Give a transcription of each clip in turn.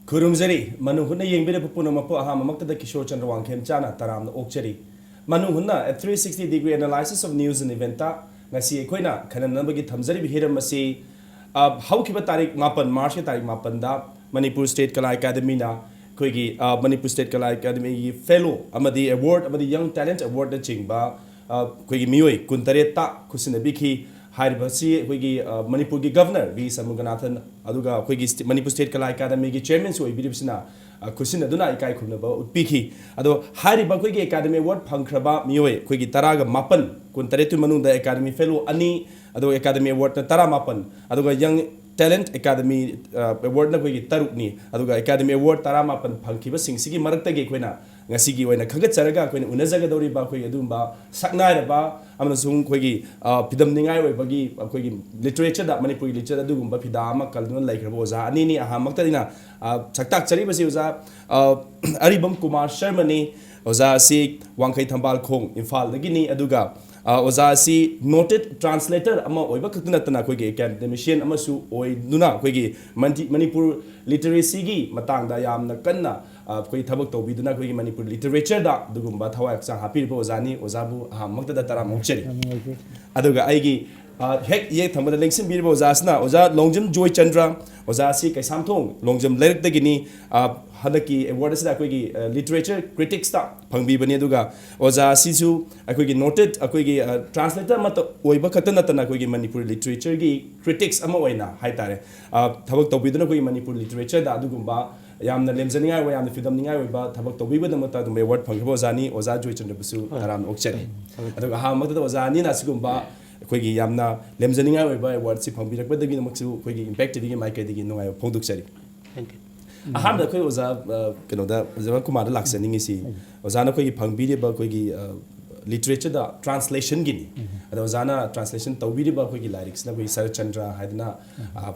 Kurumzari, Manung Hutna Yingbida Pupunamapo Ahamamakta the Kishore Chandrawang Chana Taram Okchari. Manung Hutna, a 360-degree analysis of news and eventa, Nasi Equina, Kananabagi Tamzari Bihira Masi, how Kiba Tarik Mapan, Marcia Tarik Mapanda, Manipur State Kala Academy na, Kwigi, Manipur State Kala Academy Fellow, Amadi Award, Amadi Young Talent Award the Chingba, Kwigi Mioi, Kuntareta, Kusinabiki. Hairibasi, Wigi Manipur Governor, V. Samuganathan, Aduga, Wigi Manipur State Kala Academy Chairman, so Ibidipsina, Kusina Duna Ikai Kunaba, Piki, Ado Haribakwigi Academy Award, Pankraba, Mioe, Kwigi Taraga Mapan, Kuntaretu Manu, the Academy Fellow, Ani, Ado Academy Award, Tara Mapan, Aduga Young Talent Academy Award, Nagui Tarukni, Aduga Academy Award, Taramapan, Pankiba Sing, Sigi Marakta Gequena. Ngasigi when a Kagat Saraga, when Unazagadori Bakwe Dumba, Saknai ba, Amazon Quigi, Pidam Ningai Bagi, literature that Manipur literature Dumba Pidama, Kaldun like Rosa, Anini, Ahamaktarina, Saktak Saribasi, Aribam Kumar Shermani, Oza Si, Wankai Tambal Kong, Infal, the Guinea Aduga. Oza Si noted translator ama oiba katunatana kwegi academician amasu oi nuna kwegi Manipur literacy gi matangda yamna kanna koi thabak tobiduna kwegi Manipur literature da dugumba thawak sang hapir bo ozani ozabu makta da tara mokcheri aduga aigi hek ye thamada lengsim bir bo zasna oza longjam joy chandra oza si kaisam thong longjam lerek dagini hadaki award sa kwegi literature critics ta phangbi bani aduga oza sisu akwegi noted akwegi translator mat oiba khatana tana kwegi Manipur literature gi critics ama oina haitare thabak tobiduna kwegi Manipur literature da adugumba yamna lemzaningai wa yamna fidam ningai wa thabak tobiba da mata dum award phangbo zani oza joy chandra busu taram okchari aduga ha mata oza ni na sigumba akwegi yamna lemzaningai wa award si phangbirak badagi namaksu akwegi impact digi mai kai digi nungai phongduk chari aham da koi oza kano da zama kumar laksaning isi oza na koi phangbi ba koi literature da translation gini ada oza na translation tawbi ba koi lyrics na koi Sar Chandra haidna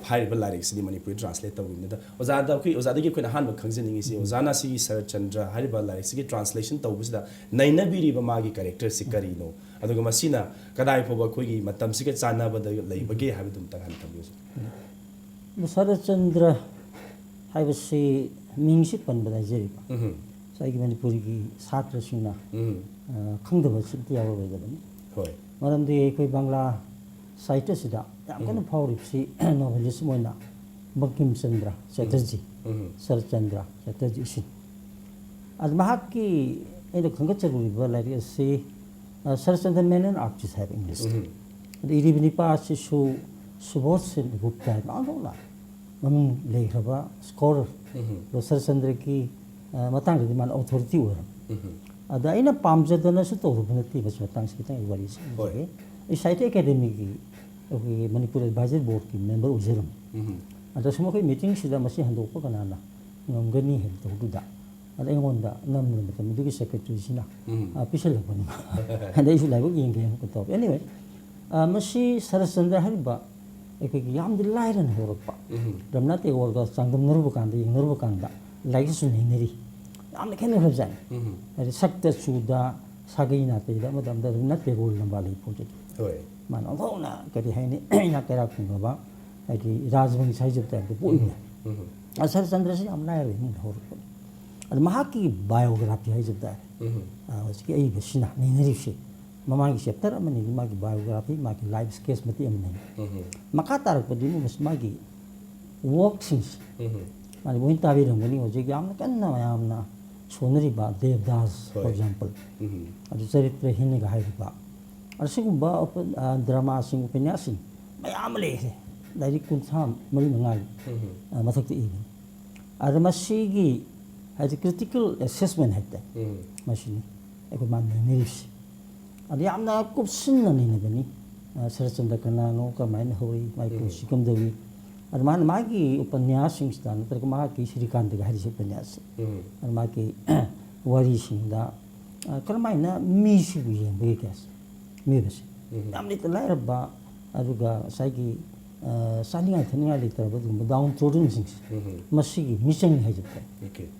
phai ba lyrics ni Manipur translate tawbi da oza da gi koi han ba khangjaning isi oza na si Sar Chandra hai ba lyrics gi translation tawbi da naina biri ba magi character si kari no aduga masina kadai pho ba koi gi matam si ke chana ba da lei ba ge habidum ta han tabu Sar Chandra हाइबसे मिंगसि पनबदा जेरिबा साइगी Manipuri छात्रसिंगना खंगदबा सिद्धि याव बेदबनि होय मरमदि एकोइ बांग्ला साहित्य सिदा याम कन फावरिबसि novelist Moina Bankim Chandra Chatterjee शरद चंद्र चटर्जी सिन आज महाकी एनो खंगचरुबा like से शरद चंद्र Menon artist have English इरिबनि पास सु सुबोध सिन Gupta मानोला Manung lehraba scholar lo Sar Chandra ki matang di man authority ora ada ina pamjadana su to rubnati bas matang sikita wari se e site academy ki oki Manipur advisory board ki member ujeram ada semua kai meeting sida masi handok pa kana na ngangani hen to duda ada engonda namna matam dugi secretary sina official bani ada isu laibo yenge ko to anyway masi Sar Chandra hariba एकोई याम दि लाइरन होरपा रमना ते वर्ग संगम नरबु कांदा like सु नेरी याम खेन हजान अरे सक्त सुदा सागै नाते दा मदम दा रमना ते गोल नबाली पोटे होय मान अथौना करि हैने या केरा खुंगबा अदि राजवंश साइजब ता पोइने असर चंद्र से हम लाइर नि होरपा अरे महाकी बायोग्राफी है जब दा उसकी आई बसिना नेरी से Mamagi chapter amani magi biography magi life sketch mati amani maka tarak padi mo mas magi work since mani mo hintabi ram gani oje yam kan na yam na sonari ba Devdas for example adu charitra hinne ga hai ba arsigum ba drama sing upanyasing mayam le dari kun sam mari mangai mathak ti even adamasi has a critical assessment hatta machine eko man niris ada yamna kupsinna ni nabani Sar Chandra kana no ka main hoi mai ko sikam dewi ada man magi upanyasing stan ter ma ki Srikant ga hari upanyas ada magi wari sing da kalmai na mi si bi be kas mi bes yamni tla ba aduga saigi saninga thania liter ba dum down children sing masigi mission hajita okay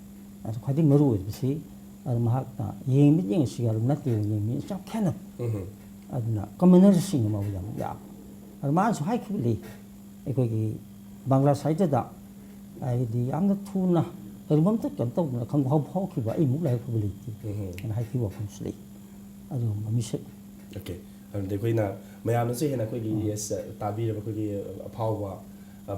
ada khadi maru besi mahakta yemi yeng sigar nati yemi chap khana aduna communal sing ma yam ya arman so hai khili ekoi ki bangla side da ꯍꯥꯏꯗꯤ ꯌꯥꯝꯅ ꯊꯨꯅ ꯀꯔꯤꯒꯨꯝꯕ ꯑꯃꯇ ꯀꯩꯅꯣ ꯇꯧꯗꯅ ꯈꯪꯕ ꯐꯥꯎꯈꯤꯕ ꯑꯩꯃꯨꯛ ꯂꯥꯏꯔꯤꯛ ꯐꯕ ꯂꯩꯇꯦ ꯑꯩꯅ ꯍꯥꯏꯈꯤꯕ ꯋꯥꯐꯝꯁꯨ ꯂꯩ ꯑꯗꯨꯒꯨꯝꯕ ꯃꯤꯁꯛ ꯑꯣꯀꯦ ꯑꯗꯨꯗꯤ ꯑꯩꯈꯣꯏꯅ ꯃꯌꯥꯝꯅꯁꯨ ꯍꯦꯟꯅ ꯑꯩꯈꯣꯏꯒꯤ ꯌꯦꯁ ꯇꯥꯕꯤꯔꯕ ꯑꯩꯈꯣꯏꯒꯤ ꯑꯐꯥꯎꯕ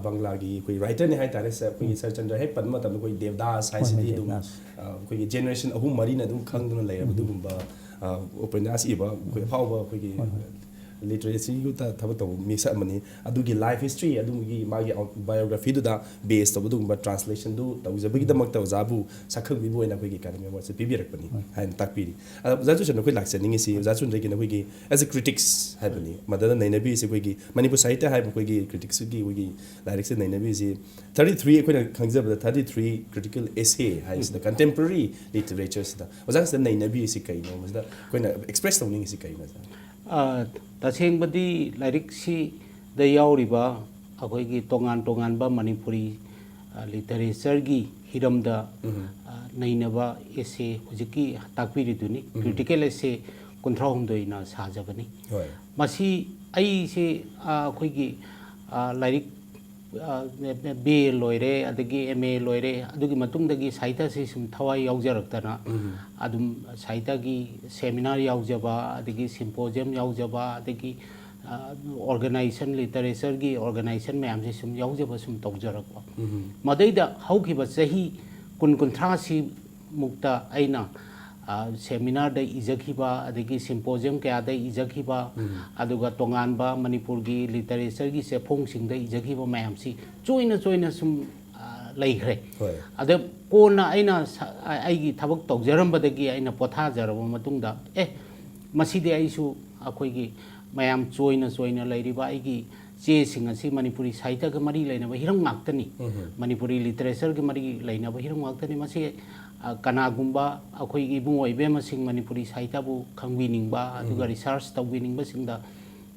ꯕꯪꯒ꯭ꯂꯥꯒꯤ ꯑꯩꯈꯣꯏ ꯔꯥꯏꯇꯔꯅꯤ ꯍꯥꯏꯇꯥꯔꯦ ꯁꯔ ꯑꯩꯈꯣꯏꯒꯤ ꯁꯔ ꯆꯟꯗ꯭ꯔ ꯍꯦꯛ ꯄꯟꯕ ꯃꯇꯝꯗ ꯑꯩꯈꯣꯏ ꯗꯦꯕꯗꯥꯁ ꯍꯥꯏꯁꯤꯗꯤ ꯑꯗꯨꯝ ꯑꯩꯈꯣꯏꯒꯤ ꯖꯦꯅꯦꯔꯦꯁꯟ ꯑꯍꯨꯝ ꯃꯔꯤꯅ ꯑꯗꯨꯝ ꯈꯪꯗꯨꯅ ꯂꯩꯔꯕ ꯑꯗꯨꯒꯨꯝꯕ ꯎꯄꯟꯌꯥꯁ ꯏꯕ ꯑꯩꯈꯣꯏ ꯑꯐꯥꯎꯕ ꯑꯩꯈꯣꯏꯒꯤ ꯂꯤꯇꯔꯦꯁꯤꯒꯤ ꯊꯕꯛ ꯇꯧꯕ ꯃꯤꯁꯛ ꯑꯃꯅꯤ ꯑꯗꯨꯒꯤ ꯂꯥꯏꯐ ꯍꯤꯁꯇ꯭ꯔꯤ ꯑꯗꯨꯒꯤ ꯃꯥꯒꯤ ꯕꯥꯏꯑꯣꯒ꯭ꯔꯥꯐꯤꯗꯨꯗ ꯕꯦꯁ ꯇꯧꯕ ꯑꯗꯨꯒꯨꯝꯕ ꯇ꯭ꯔꯥꯟꯁꯂꯦꯁꯟꯗꯨ ꯇꯧꯖꯕꯒꯤꯗꯃꯛꯇ ꯑꯣꯖꯥꯕꯨ ꯁꯛꯈꯪꯕꯤꯕ ꯑꯣꯏꯅ ꯑꯩꯈꯣꯏꯒꯤ ꯑꯦꯀꯥꯗꯃꯤ ꯑꯦꯋꯥꯔꯗꯁꯦ ꯄꯤꯕꯤꯔꯛꯄꯅꯤ ꯍꯥꯏꯅ ꯇꯥꯛꯄꯤꯔꯤ ꯑꯗꯣ ꯑꯣꯖꯥ ꯆꯨꯁꯟ ꯑꯩꯈꯣꯏ ꯂꯥꯛꯆꯅꯤꯡꯉꯤꯁꯤ ꯑꯣꯖꯥ ꯆꯨꯟꯗ꯭ꯔꯒꯤꯅ ꯑꯩꯈꯣꯏꯒꯤ ꯑꯦꯁ ꯑꯦ ꯀ꯭ꯔꯤꯇꯤꯛꯁ ꯍꯥꯏꯕꯅꯤ ꯃꯗꯨꯗ ꯅꯩꯅꯕꯤꯔꯤꯁꯤ ꯑꯩꯈꯣꯏꯒꯤ ꯃꯅꯤꯄꯨꯔ ꯁꯥꯍꯤꯇ꯭ꯌ ꯍꯥꯏꯕ ꯑꯩꯈꯣꯏꯒꯤ ꯀ꯭ꯔꯤꯇꯤꯛꯁꯀꯤ ꯑꯩꯈꯣꯏꯒꯤ ꯂꯥꯏꯔꯤꯛꯁꯦ ꯅꯩꯅꯕꯤꯔꯤꯁꯤ 33 ꯑꯩꯈꯣꯏꯅ ꯈꯪꯖꯕꯗ 33 ꯀ꯭ꯔꯤꯇꯤꯀꯦꯜ ꯑꯦꯁꯦ ꯍꯥꯏꯁꯤꯗ ꯀꯟꯇꯦꯝꯄꯔꯔꯤ ꯂꯤꯇꯔꯦꯆꯔꯁꯤꯗ ꯑꯣꯖꯥꯁꯤꯗ ꯅꯩꯅꯕꯤꯔꯤꯁꯤ ꯀꯩꯅꯣ ꯃꯁꯤꯗ ꯑꯩꯈꯣꯏꯅ ꯑꯦꯛꯁꯄ꯭ꯔꯦꯁ ꯇꯧꯅꯤꯡꯉꯤꯁꯤ ꯀꯩꯅꯣ ꯇꯁꯦꯡꯕꯗꯤ ꯂꯥꯏꯔꯤꯛꯁꯤꯗ ꯌꯥꯎꯔꯤꯕ ꯑꯩꯈꯣꯏꯒꯤ ꯇꯣꯉꯥꯟ ꯇꯣꯉꯥꯟꯕ ꯃꯅꯤꯄꯨꯔꯤ ꯂꯤꯇꯔꯦꯆꯔꯒꯤ ꯍꯤꯔꯝꯗ ꯅꯩꯅꯕ ꯑꯦꯁꯦ ꯍꯧꯖꯤꯛꯀꯤ ꯇꯥꯛꯄꯤꯔꯤꯗꯨꯅꯤ ꯀ꯭ꯔꯤꯇꯤꯀꯦꯜ ꯑꯦꯁꯦ 38ꯅ ꯁꯥꯖꯕꯅꯤ ꯃꯁꯤ ꯑꯩꯁꯦ ꯑꯩꯈꯣꯏꯒꯤ ꯂꯥꯏꯔꯤꯛ ꯕꯤ ꯑꯦ ꯂꯣꯏꯔꯦ ꯑꯗꯒꯤ ꯑꯦꯝ ꯑꯦ ꯂꯣꯏꯔꯦ ꯑꯗꯨꯒꯤ ꯃꯇꯨꯡꯗꯒꯤ ꯁꯥꯍꯤꯇ꯭ꯌꯁꯤ ꯁꯨꯝ ꯊꯋꯥꯏ ꯌꯥꯎꯖꯔꯛꯇꯅ ꯑꯗꯨꯝ ꯁꯥꯍꯤꯇ꯭ꯌꯒꯤ ꯁꯦꯃꯤꯅꯥꯔ ꯌꯥꯎꯖꯕ ꯑꯗꯒꯤ ꯁꯤꯝꯄꯣꯖꯤꯌꯝ ꯌꯥꯎꯖꯕ ꯑꯗꯒꯤ ꯑꯣꯔꯒꯅꯥꯏꯖꯦꯁꯟ ꯂꯤꯇꯔꯦꯆꯔꯒꯤ ꯑꯣꯔꯒꯅꯥꯏꯖꯦꯁꯟ ꯃꯌꯥꯝꯁꯦ ꯁꯨꯝ ꯌꯥꯎꯖꯕ ꯁꯨꯝ ꯇꯧꯖꯔꯛꯄ ꯃꯗꯩꯗ ꯍꯧꯈꯤꯕ ꯆꯍꯤ 20-30ꯁꯤ ꯃꯨꯛꯇ ꯑꯩꯅ ꯁꯦꯃꯤꯅꯥꯔꯗ ꯏꯖꯈꯤꯕ ꯑꯗꯒꯤ ꯁꯤꯝꯄꯣꯖꯤꯌꯝ ꯀꯌꯥꯗ ꯏꯖꯈꯤꯕ ꯑꯗꯨꯒ ꯇꯣꯉꯥꯟꯕ ꯃꯅꯤꯄꯨꯔꯒꯤ ꯂꯤꯇꯔꯦꯆꯔꯒꯤ ꯆꯦꯐꯣꯡꯁꯤꯡꯗ ꯏꯖꯈꯤꯕ ꯃꯌꯥꯝꯁꯤ ꯆꯣꯏꯅ ꯁꯨꯝ ꯂꯩꯈ꯭ꯔꯦ ꯑꯗ ꯀꯣꯟꯅ ꯑꯩꯅ ꯑꯩꯒꯤ ꯊꯕꯛ ꯇꯧꯖꯔꯝꯕꯗꯒꯤ ꯑꯩꯅ ꯄꯣꯊꯥꯖꯔꯕ ꯃꯇꯨꯡꯗ ꯃꯁꯤꯗꯤ ꯑꯩꯁꯨ ꯑꯩꯈꯣꯏꯒꯤ ꯃꯌꯥꯝ ꯆꯣꯏꯅ ꯂꯩꯔꯤꯕ ꯑꯩꯒꯤ ꯆꯦꯁꯤꯡ ꯑꯁꯤ ꯃꯅꯤꯄꯨꯔꯤ ꯁꯥꯍꯤꯇ꯭ꯌꯒ ꯃꯔꯤ ꯂꯩꯅꯕ ꯍꯤꯔꯝ ꯉꯥꯛꯇꯅꯤ ꯃꯅꯤꯄꯨꯔꯤ ꯂꯤꯇꯔꯦꯆꯔꯒ ꯃꯔꯤ ꯂꯩꯅꯕ ꯍꯤꯔꯝ ꯉꯥꯛꯇꯅꯤ ꯃꯁꯤ ꯀꯅꯥꯒꯨꯝꯕ ꯑꯩꯈꯣꯏꯒꯤ ꯏꯕꯨꯡꯉꯣ ꯏꯕꯦꯝꯃꯁꯤꯡ ꯃꯅꯤꯄꯨꯔꯤ ꯁꯥꯍꯤꯇ꯭ꯌꯕꯨ ꯈꯪꯕꯤꯅꯤꯡꯕ ꯑꯗꯨꯒ ꯔꯤꯁꯥꯔꯆ ꯇꯧꯕꯤꯅꯤꯡꯕꯁꯤꯡꯗ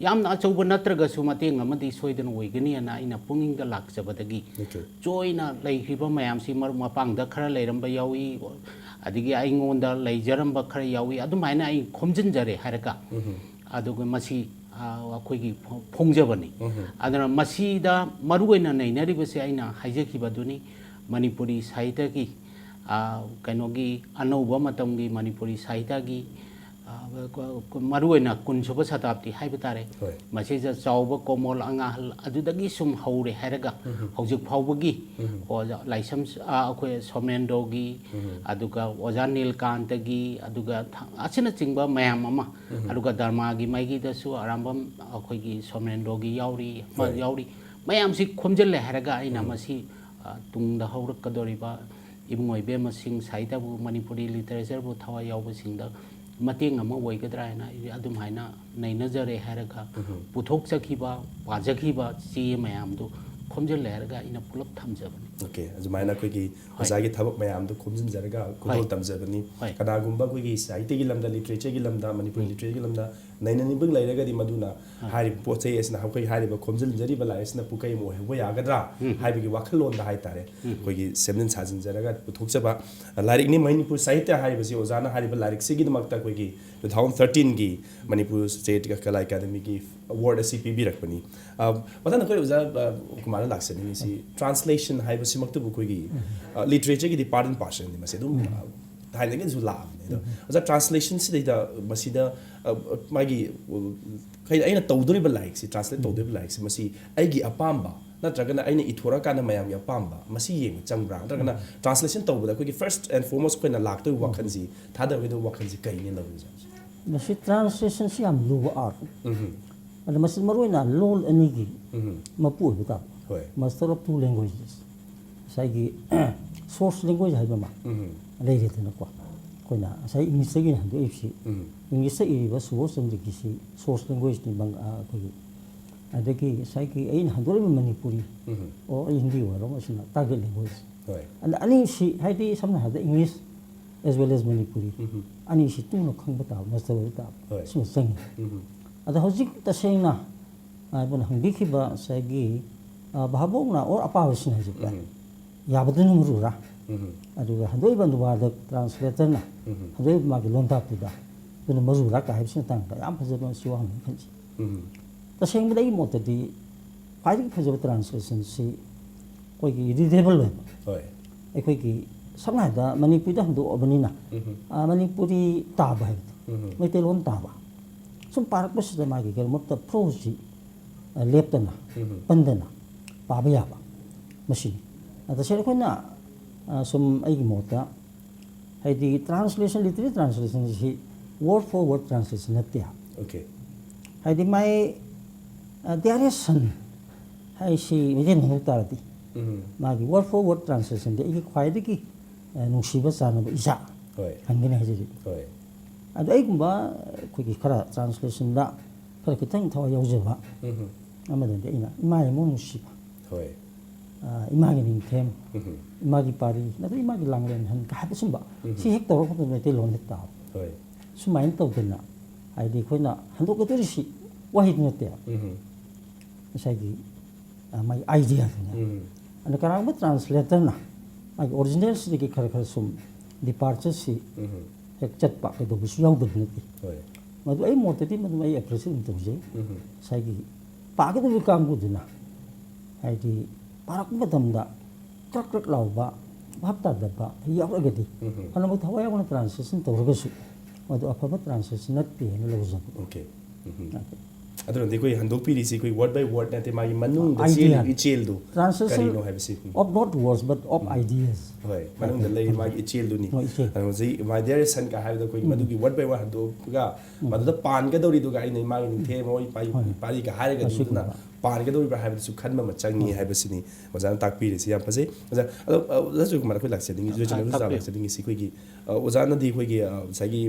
ꯌꯥꯝꯅ ꯑꯆꯧꯕ ꯅꯠꯇ꯭ꯔꯒꯁꯨ ꯃꯇꯦꯡ ꯑꯃꯗꯤ ꯁꯣꯏꯗꯅ ꯑꯣꯏꯒꯅꯤꯅ ꯑꯩꯅ ꯄꯨꯛꯅꯤꯡꯗ ꯂꯥꯛꯆꯕꯗꯒꯤ ꯆꯣꯏꯅ ꯂꯩꯈꯤꯕ ꯃꯌꯥꯝꯁꯤ ꯃꯔꯨꯞ ꯃꯄꯥꯡꯗ ꯈꯔ ꯂꯩꯔꯝꯕ ꯌꯥꯎꯏ ꯑꯗꯒꯤ ꯑꯩꯉꯣꯟꯗ ꯂꯩꯖꯔꯝꯕ ꯈꯔ ꯌꯥꯎꯏ ꯑꯗꯨꯃꯥꯏꯅ ꯑꯩ ꯈꯣꯝꯖꯤꯟꯖꯔꯦ ꯍꯥꯏꯔꯒ ꯑꯗꯨꯒ ꯃꯁꯤ ꯑꯩꯈꯣꯏꯒꯤ ꯐꯣꯡꯖꯕꯅꯤ ꯑꯗꯨꯅ ꯃꯁꯤꯗ ꯃꯔꯨꯑꯣꯏꯅ ꯅꯩꯅꯔꯤꯕꯁꯦ ꯑꯩꯅ ꯍꯥꯏꯖꯈꯤꯕꯗꯨꯅꯤ ꯃꯅꯤꯄꯨꯔꯤ ꯁꯥꯍꯤꯇ꯭ꯌꯒꯤ ꯀꯩꯅꯣꯒꯤ ꯑꯅꯧꯕ ꯃꯇꯝꯒꯤ ꯃꯅꯤꯄꯨꯔꯤ ꯁꯥꯍꯤꯇ꯭ꯌꯒꯤ ꯃꯔꯨꯑꯣꯏꯅ 10ꯁꯨꯕ ꯁꯇꯥꯞꯇꯤ ꯍꯥꯏꯕ ꯇꯥꯔꯦ ꯃꯁꯤꯗ ꯆꯥꯎꯕ ꯀꯣꯃꯣꯜ ꯑꯉꯥꯍꯜ ꯑꯗꯨꯗꯒꯤ ꯁꯨꯝ ꯍꯧꯔꯦ ꯍꯥꯏꯔꯒ ꯍꯧꯖꯤꯛ ꯐꯥꯎꯕꯒꯤ ꯂꯥꯏꯁꯝ ꯑꯩꯈꯣꯏ ꯁꯣꯃꯦꯟꯗꯣꯒꯤ ꯑꯗꯨꯒ ꯑꯣꯖꯥ ꯅꯤꯜꯀꯥꯟꯇꯒꯤ ꯑꯗꯨꯒ ꯑꯁꯤꯅꯆꯤꯡꯕ ꯃꯌꯥꯝ ꯑꯃ ꯑꯗꯨꯒ ꯙꯔꯃꯥꯒꯤ ꯃꯥꯏꯒꯤꯗꯁꯨ ꯑꯔꯥꯝꯕꯝ ꯑꯩꯈꯣꯏꯒꯤ ꯁꯣꯃꯦꯟꯗꯣꯒꯤ ꯌꯥꯎꯔꯤ ꯃꯌꯥꯝꯁꯤ ꯈꯣꯝꯖꯤꯜꯂꯦ ꯍꯥꯏꯔꯒ ꯑꯩꯅ ꯃꯁꯤ ꯇꯨꯡꯗ ꯍꯧꯔꯛꯀꯗꯧꯔꯤꯕ ꯏꯕꯨꯡꯉꯣ ꯏꯕꯦꯝꯃꯁꯤꯡ ꯁꯥꯍꯤꯇ꯭ꯌꯕꯨ ꯃꯅꯤꯄꯨꯔꯤ ꯂꯤꯇꯔꯦꯆꯔꯕꯨ ꯊꯋꯥꯏ ꯌꯥꯎꯕꯁꯤꯡꯗ ꯃꯇꯦꯡ ꯑꯃ ꯑꯣꯏꯒꯗ꯭ꯔꯥ ꯍꯥꯏꯅ ꯑꯗꯨꯝꯍꯥꯏꯅ ꯅꯩꯅꯖꯔꯦ ꯍꯥꯏꯔꯒ ꯄꯨꯊꯣꯛꯆꯈꯤꯕ ꯄꯥꯖꯈꯤꯕ ꯆꯦ ꯃꯌꯥꯝꯗꯨ ꯈꯣꯝꯖꯤꯜꯂꯦ ꯍꯥꯏꯔꯒ ꯑꯩꯅ ꯄꯨꯂꯞ ꯊꯝꯖꯕꯅꯤ ꯑꯣꯀꯦ ꯑꯗꯨꯃꯥꯏꯅ ꯑꯩꯈꯣꯏꯒꯤ ꯑꯣꯖꯥꯒꯤ ꯊꯕꯛ ꯃꯌꯥꯝꯗꯨ ꯈꯣꯝꯖꯤꯟꯖꯔꯒ ꯈꯨꯗꯣꯜ ꯇꯝꯖꯕꯅꯤ ꯀꯅꯥꯒꯨꯝꯕ ꯑꯩꯈꯣꯏꯒꯤ ꯁꯥꯍꯤꯇ꯭ꯌꯒꯤ ꯂꯝꯗ ꯂꯤꯇꯔꯦꯆꯔꯒꯤ ꯂꯝꯗ ꯃꯅꯤꯄꯨꯔꯤ ꯂꯤꯇꯔꯦꯆꯔꯒꯤ ꯂꯝꯗ ꯅꯩꯅꯅꯤꯡꯕ ꯂꯩꯔꯒꯗꯤ ꯃꯗꯨꯅ ꯍꯥꯏꯔꯤꯕ ꯄꯣꯠ ꯆꯩ ꯑꯁꯤꯅ ꯑꯩꯈꯣꯏ ꯍꯥꯏꯔꯤꯕ ꯈꯣꯝꯖꯤꯟꯖꯔꯤꯕ ꯂꯥꯏꯔꯤꯛꯁꯤꯅ ꯄꯨꯀꯩ ꯑꯃ ꯑꯣꯏꯍꯧꯕ ꯌꯥꯒꯗ꯭ꯔꯥ ꯍꯥꯏꯕꯒꯤ ꯋꯥꯈꯜꯂꯣꯟꯗ ꯍꯥꯏꯇꯥꯔꯦ ꯑꯩꯈꯣꯏꯒꯤ ꯁꯦꯝꯖꯤꯟ ꯁꯥꯖꯤꯟꯖꯔꯒ ꯄꯨꯊꯣꯛꯆꯕ ꯂꯥꯏꯔꯤꯛꯅꯤ ꯃꯅꯤꯄꯨꯔ ꯁꯥꯍꯤꯇ꯭ꯌ ꯍꯥꯏꯔꯤꯕꯁꯤ ꯑꯣꯖꯥꯅ ꯍꯥꯏꯔꯤꯕ ꯂꯥꯏꯔꯤꯛꯁꯤꯒꯤꯗꯃꯛꯇ ꯑꯩꯈꯣꯏꯒꯤ 2013ꯒꯤ ꯃꯅꯤꯄꯨꯔ ꯁ꯭ꯇꯦꯠ ꯀꯂꯥ ꯑꯦꯀꯥꯗꯃꯤꯒꯤ ꯑꯦꯋꯥꯔꯗ ꯑꯁꯤ ꯄꯤꯕꯤꯔꯛꯄꯅꯤ ꯃꯊꯪ ꯑꯩꯈꯣꯏ ꯑꯣꯖꯥ ꯀꯨꯃꯥꯔꯅ ꯂꯥꯛꯆꯅꯤꯡꯉꯤꯁꯤ ꯇ꯭ꯔꯥꯟꯁꯂꯦꯁꯟ ꯍꯥꯏꯕꯁꯤꯃꯛꯇꯕꯨ ꯑꯩꯈꯣꯏꯒꯤ ꯂꯤꯇꯔꯦꯆꯔꯒꯤꯗꯤ ꯄꯥꯔꯠ ꯑꯦꯟ ꯄꯥꯔꯁꯟꯅꯤ ꯃꯁꯤ ꯑꯗꯨꯝ ꯊꯥꯏꯅꯗꯒꯤꯁꯨ ꯂꯥꯛꯑꯕꯅꯤ ꯑꯗꯣ ꯑꯣꯖꯥ ꯇ꯭ꯔꯥꯟꯁꯂꯦꯁꯟꯁꯤꯗꯩꯗ ꯃꯁꯤꯗ ꯃꯥꯒꯤ ꯑꯩꯅ ꯇꯧꯗꯣꯔꯤꯕ ꯂꯥꯏꯔꯤꯛꯁꯤ ꯇ꯭ꯔꯥꯟꯁꯂꯦꯠ ꯇꯧꯗꯣꯔꯤꯕ ꯂꯥꯏꯔꯤꯛꯁꯤ ꯃꯁꯤ ꯑꯩꯒꯤ ꯑꯄꯥꯝꯕ ꯅꯠꯇ꯭ꯔꯒꯅ ꯑꯩꯅ ꯏꯊꯣꯔꯛꯀꯥꯟꯗ ꯃꯌꯥꯝꯒꯤ ꯑꯄꯥꯝꯕ ꯃꯁꯤ ꯌꯦꯡꯕ ꯆꯪꯕ꯭ꯔꯥ ꯅꯠꯇ꯭ꯔꯒꯅ ꯇ꯭ꯔꯥꯟꯁꯂꯦꯁꯟ ꯇꯧꯕꯗ ꯑꯩꯈꯣꯏꯒꯤ ꯐꯥꯔꯁꯠ ꯑꯦꯟड ꯐꯣꯔꯃꯣꯁ ꯑꯩꯈꯣꯏꯅ ꯂꯥꯛꯇꯣꯏꯕ ꯋꯥꯈꯜꯁꯤ ꯊꯥꯗꯔꯣꯏꯗꯕ ꯋꯥꯈꯜꯁꯤ ꯀꯩꯅꯦ ꯂꯧꯔꯤꯁꯦ ꯃꯁꯤ ꯇ꯭ꯔꯥꯟꯁꯂꯦꯁꯟꯁꯤ ꯌꯥꯝ ꯂꯨꯕ ꯑꯥꯔꯠ ꯑꯗ ꯃꯁꯤ ꯃꯔꯨꯑꯣꯏꯅ ꯂꯣꯟ ꯑꯅꯤꯒꯤ ꯃꯄꯨ ꯑꯣꯏꯕ ꯇꯥꯕ ꯃꯥꯁꯇꯔ ꯑꯣꯐ 2 ꯂꯦꯡꯒ꯭ꯋꯦꯖꯦꯁ ꯉꯁꯥꯏꯒꯤ ꯁꯣꯔꯁ ꯂꯦꯡꯒ꯭ꯋꯦꯖ ꯍꯥꯏꯕ ꯑꯃ ꯂꯩꯔꯦꯗꯅꯀꯣ ꯑꯩꯈꯣꯏꯅ ꯉꯁꯥꯏ ꯏꯪꯂꯤꯁꯇꯒꯤꯅ ꯍꯟꯗꯣꯛꯏꯕꯁꯤ ꯏꯪꯂꯤꯁꯇ ꯏꯔꯤꯕ ꯁꯨꯕꯣꯁ ꯆꯟꯗ꯭ꯔꯒꯤꯁꯤ ꯁꯣꯔꯁ ꯂꯦꯡꯒ꯭ꯋꯦꯖꯅꯤ ꯑꯩꯈꯣꯏꯒꯤ ꯑꯗꯒꯤ ꯉꯁꯥꯏꯒꯤ ꯑꯩꯅ ꯍꯟꯗꯣꯛꯏꯕ ꯃꯅꯤꯄꯨꯔꯤ ꯑꯣ ꯑꯩ ꯍꯤꯟꯗꯤ ꯑꯣꯏꯔꯣ ꯃꯁꯤꯅ ꯇꯥꯔꯒꯦꯠ ꯂꯦꯡꯒ꯭ꯋꯦꯖ ꯑꯗ ꯑꯅꯤꯁꯤ ꯍꯥꯏꯗꯤ ꯁꯝꯅ ꯍꯥꯏꯔꯕꯗ English as well as Manipuri ꯑꯅꯤꯁꯤ ꯇꯨꯅ ꯈꯪꯕ ꯇꯥꯕ ꯃꯥꯁꯇꯔ ꯑꯣꯏꯕ ꯇꯥꯕ ꯁꯤꯃ ꯆꯪꯉꯤ ꯑꯗ ꯍꯧꯖꯤꯛ ꯇꯁꯦꯡꯅ ꯍꯥꯏꯕꯅ ꯍꯪꯕꯤꯈꯤꯕ ꯉꯁꯥꯏꯒꯤ ꯚꯥꯕꯣꯛꯅ ꯑꯣꯔ ꯑꯄꯥꯕꯁꯤꯡ ꯍꯥꯏꯖꯕ ꯌꯥꯕꯗꯨꯅ ꯃꯔꯨꯔꯥ ꯑꯗꯨꯒ ꯍꯟꯗꯣꯛꯏꯕ ꯑꯅꯨꯋꯥꯗ ꯇ꯭ꯔꯥꯟꯁꯂꯦꯇꯔꯅ ꯍꯟꯗꯣꯛꯏꯕ ꯃꯥꯒꯤ ꯂꯣꯟꯗꯥꯛꯇꯨꯗ ꯑꯗꯨꯅ ꯃꯔꯨꯔꯥ ꯀ ꯍꯥꯏꯕꯁꯤ ꯃꯇꯥꯡꯗ ꯌꯥꯝ ꯐꯖꯕ ꯃꯁꯤ ꯋꯥꯍꯪꯅꯤ ꯈꯟꯖꯩ ꯇꯁꯦꯡꯕꯗ ꯑꯩꯒꯤ ꯃꯣꯠꯇꯗꯤ ꯈ꯭ꯋꯥꯏꯗꯒꯤ ꯐꯖꯕ ꯇ꯭ꯔꯥꯟꯁꯂꯦꯁꯟꯁꯤ ꯑꯩꯈꯣꯏꯒꯤ ꯔꯤꯗꯦꯕꯜ ꯑꯣꯏꯕ ꯍꯣꯏ ꯑꯩꯈꯣꯏꯒꯤ ꯁꯝꯅ ꯍꯥꯏꯔꯕꯗ ꯃꯅꯤꯄꯨꯔꯗ ꯍꯟꯗꯣꯛꯑꯕꯅꯤꯅ ꯃꯅꯤꯄꯨꯔꯤ ꯇꯥꯕ ꯍꯥꯏꯕꯗꯣ ꯃꯩꯇꯩꯂꯣꯟ ꯇꯥꯕ ꯁꯨꯝ ꯄꯥꯔꯛꯄꯁꯤꯗ ꯃꯥꯒꯤ ꯀꯩꯅꯣꯃꯛꯇ ꯐ꯭ꯂꯣꯁꯤ ꯂꯦꯞꯇꯅ ꯄꯟꯗꯅ ꯄꯥꯕ ꯌꯥꯕ ꯃꯁꯤꯅꯤ ꯇꯁꯦꯡꯅ ꯑꯩꯈꯣꯏꯅ ꯁꯨꯝ ꯑꯩꯒꯤ ꯃꯣꯠꯇ ꯍꯥꯏꯗꯤ ꯇ꯭ꯔꯥꯟꯁꯂꯦꯁꯟ ꯂꯤꯇꯔꯦꯔꯤ ꯇ꯭ꯔꯥꯟꯁꯂꯦꯁꯟꯁꯤ ꯋꯥꯔꯗ ꯐꯣꯔ ꯋꯥꯔꯗ ꯇ꯭ꯔꯥꯟꯁꯂꯦꯁꯟ ꯅꯠꯇꯦ ꯑꯣꯀꯦ ꯍꯥꯏꯗꯤ ꯃꯥꯏ ꯗꯤꯌꯥꯔꯦꯁꯟ ꯍꯥꯏꯁꯤ ꯃꯩꯇꯩ ꯍꯧ ꯇꯥꯔꯗꯤ ꯃꯥꯒꯤ ꯋꯥꯔꯗ ꯐꯣꯔ ꯋꯥꯔꯗ ꯇ꯭ꯔꯥꯟꯁꯂꯦꯁꯟꯗꯤ ꯑꯩꯒꯤ ꯈ꯭ꯋꯥꯏꯗꯒꯤ ꯅꯨꯡꯁꯤꯕ ꯆꯥꯅꯕ ꯏꯆꯥ ꯍꯣꯏ ꯍꯟꯒꯅꯤ ꯍꯥꯏꯖꯔꯤ ꯍꯣꯏ ꯑꯗꯣ ꯑꯩꯒꯨꯝꯕ ꯑꯩꯈꯣꯏꯒꯤ ꯈꯔ ꯇ꯭ꯔꯥꯟꯁꯂꯦꯁꯟꯗ ꯈꯔ ꯈꯤꯇꯪ ꯊꯋꯥꯏ ꯌꯥꯎꯖꯕ ꯑꯃꯗꯗꯤ ꯑꯩꯅ ꯏꯃꯥ ꯏꯃꯣ ꯅꯨꯡꯁꯤꯕ ꯍꯣꯏ ꯏꯃꯥꯒꯤ ꯅꯤꯡꯊꯦꯝ ꯏꯃꯥꯒꯤ ꯄꯥꯔꯤ ꯅꯠꯇ꯭ꯔꯒ ꯏꯃꯥꯒꯤ ꯂꯥꯡꯂꯦꯟ ꯍꯟ ꯍꯥꯏꯕꯁꯤꯡꯕ ꯁꯤ ꯍꯦꯛ ꯇꯧꯔꯛꯄꯗ ꯃꯩꯇꯩꯂꯣꯟ ꯍꯦꯛ ꯇꯥꯕ ꯍꯣꯏ ꯁꯨꯃꯥꯏꯅ ꯇꯧꯗꯅ ꯍꯥꯏꯗꯤ ꯑꯩꯈꯣꯏꯅ ꯍꯟꯗꯣꯛꯀꯗꯧꯔꯤꯁꯤ ꯋꯥꯍꯩꯗꯨ ꯅꯠꯇꯦ ꯉꯁꯥꯏꯒꯤ ꯃꯥꯒꯤ ꯑꯥꯏꯗꯤꯌꯥꯗꯨꯅꯦ ꯑꯗ ꯀꯅꯥꯒꯨꯝꯕ ꯇ꯭ꯔꯥꯟꯁꯂꯦꯇꯔꯅ ꯃꯥꯒꯤ ꯑꯣꯔꯤꯖꯤꯅꯦꯜꯁꯤꯗꯒꯤ ꯈꯔ ꯈꯔ ꯁꯨꯝ ꯗꯤꯄꯥꯔꯆꯔꯁꯤ ꯍꯦꯛ ꯆꯠꯄ ꯀꯩꯗꯧꯕꯁꯨ ꯌꯥꯎꯗꯕ ꯅꯠꯇꯦ ꯍꯣꯏ ꯃꯗꯨ ꯑꯩ ꯃꯣꯠꯇꯗꯤ ꯃꯗꯨ ꯑꯩ ꯑꯦꯄ꯭ꯔꯤꯁꯤꯌꯦꯠ ꯑꯗꯨꯝ ꯇꯧꯖꯩ ꯉꯁꯥꯏꯒꯤ ꯄꯥꯒꯗꯕ ꯀꯥꯡꯕꯨꯗꯨꯅ ꯍꯥꯏꯗꯤ ꯄꯥꯔꯛꯄ ꯃꯇꯝꯗ ꯀ꯭ꯔꯛ ꯀ꯭ꯔꯛ ꯂꯥꯎꯕ ꯚꯥꯞ ꯇꯥꯗꯕ ꯌꯥꯎꯔꯒꯗꯤ ꯐꯅꯕ ꯊꯋꯥꯏ ꯌꯥꯎꯅ ꯇ꯭ꯔꯥꯟꯁꯂꯦꯁꯟ ꯇꯧꯔꯒꯁꯨ ꯃꯗꯨ ꯑꯐꯕ ꯇ꯭ꯔꯥꯟꯁꯂꯦꯁꯟ ꯅꯠꯇꯦ ꯍꯥꯏꯅ ꯂꯧꯖꯕ ꯑꯣꯀꯦ ꯑꯗꯨꯅꯗꯤ ꯑꯩꯈꯣꯏ ꯍꯟꯗꯣꯛꯄꯤꯔꯤꯁꯤ ꯑꯩꯈꯣꯏ ꯋꯥꯔꯗ ꯕꯥꯏ ꯋꯥꯔꯗ ꯅꯠꯇꯦ ꯃꯥꯒꯤ ꯃꯅꯨꯡꯗ ꯆꯦꯜꯂꯤꯕ ꯏꯆꯦꯜꯗꯨ ꯀꯔꯤꯅꯣ ꯍꯥꯏꯕꯁꯤ of not words but of ideas ꯍꯣꯏ ꯃꯅꯨꯡꯗ ꯂꯩꯔꯤ ꯃꯥꯒꯤ ꯏꯆꯦꯜꯗꯨꯅꯤ ꯏꯆꯦꯜ ꯑꯗꯣ ꯍꯧꯖꯤꯛ ꯃꯥꯏ ꯗꯤꯌꯔ ꯁꯟꯒ ꯍꯥꯏꯕꯗ ꯑꯩꯈꯣꯏꯒꯤ ꯃꯗꯨꯒꯤ ꯋꯥꯔꯗ ꯕꯥꯏ ꯋꯥꯔꯗ ꯍꯟꯗꯣꯛꯑꯒ ꯃꯗꯨꯗ ꯄꯥꯟꯒꯗꯧꯔꯤꯗꯨꯒ ꯑꯩꯅ ꯏꯃꯥꯒꯤ ꯅꯤꯡꯊꯦꯝ ꯍꯣꯏ ꯄꯥꯔꯤꯒ ꯍꯥꯏꯔꯒꯗꯤ ꯃꯗꯨꯅ ꯄꯥꯟꯒꯗꯧꯔꯤꯕ꯭ꯔꯥ ꯍꯥꯏꯕꯗꯨꯁꯨ ꯈꯟꯕ ꯑꯃ ꯆꯪꯉꯤ ꯍꯥꯏꯕꯁꯤꯅꯤ ꯑꯣꯖꯥꯅ ꯇꯥꯛꯄꯤꯔꯤꯁꯤ ꯌꯥꯝ ꯐꯖꯩ ꯑꯣꯖꯥ ꯑꯗꯣ ꯑꯣꯖꯥ ꯖꯣꯏꯀꯨꯃꯥꯔ ꯑꯩꯈꯣꯏ ꯂꯥꯛꯆꯅꯤꯡꯉꯤ ꯑꯣꯖꯥ ꯂꯥꯛꯆꯅꯤꯡꯉꯤꯁꯤ ꯑꯩꯈꯣꯏꯒꯤ ꯑꯣꯖꯥꯅꯗꯤ ꯑꯩꯈꯣꯏꯒꯤ ꯉꯁꯥꯏꯒꯤ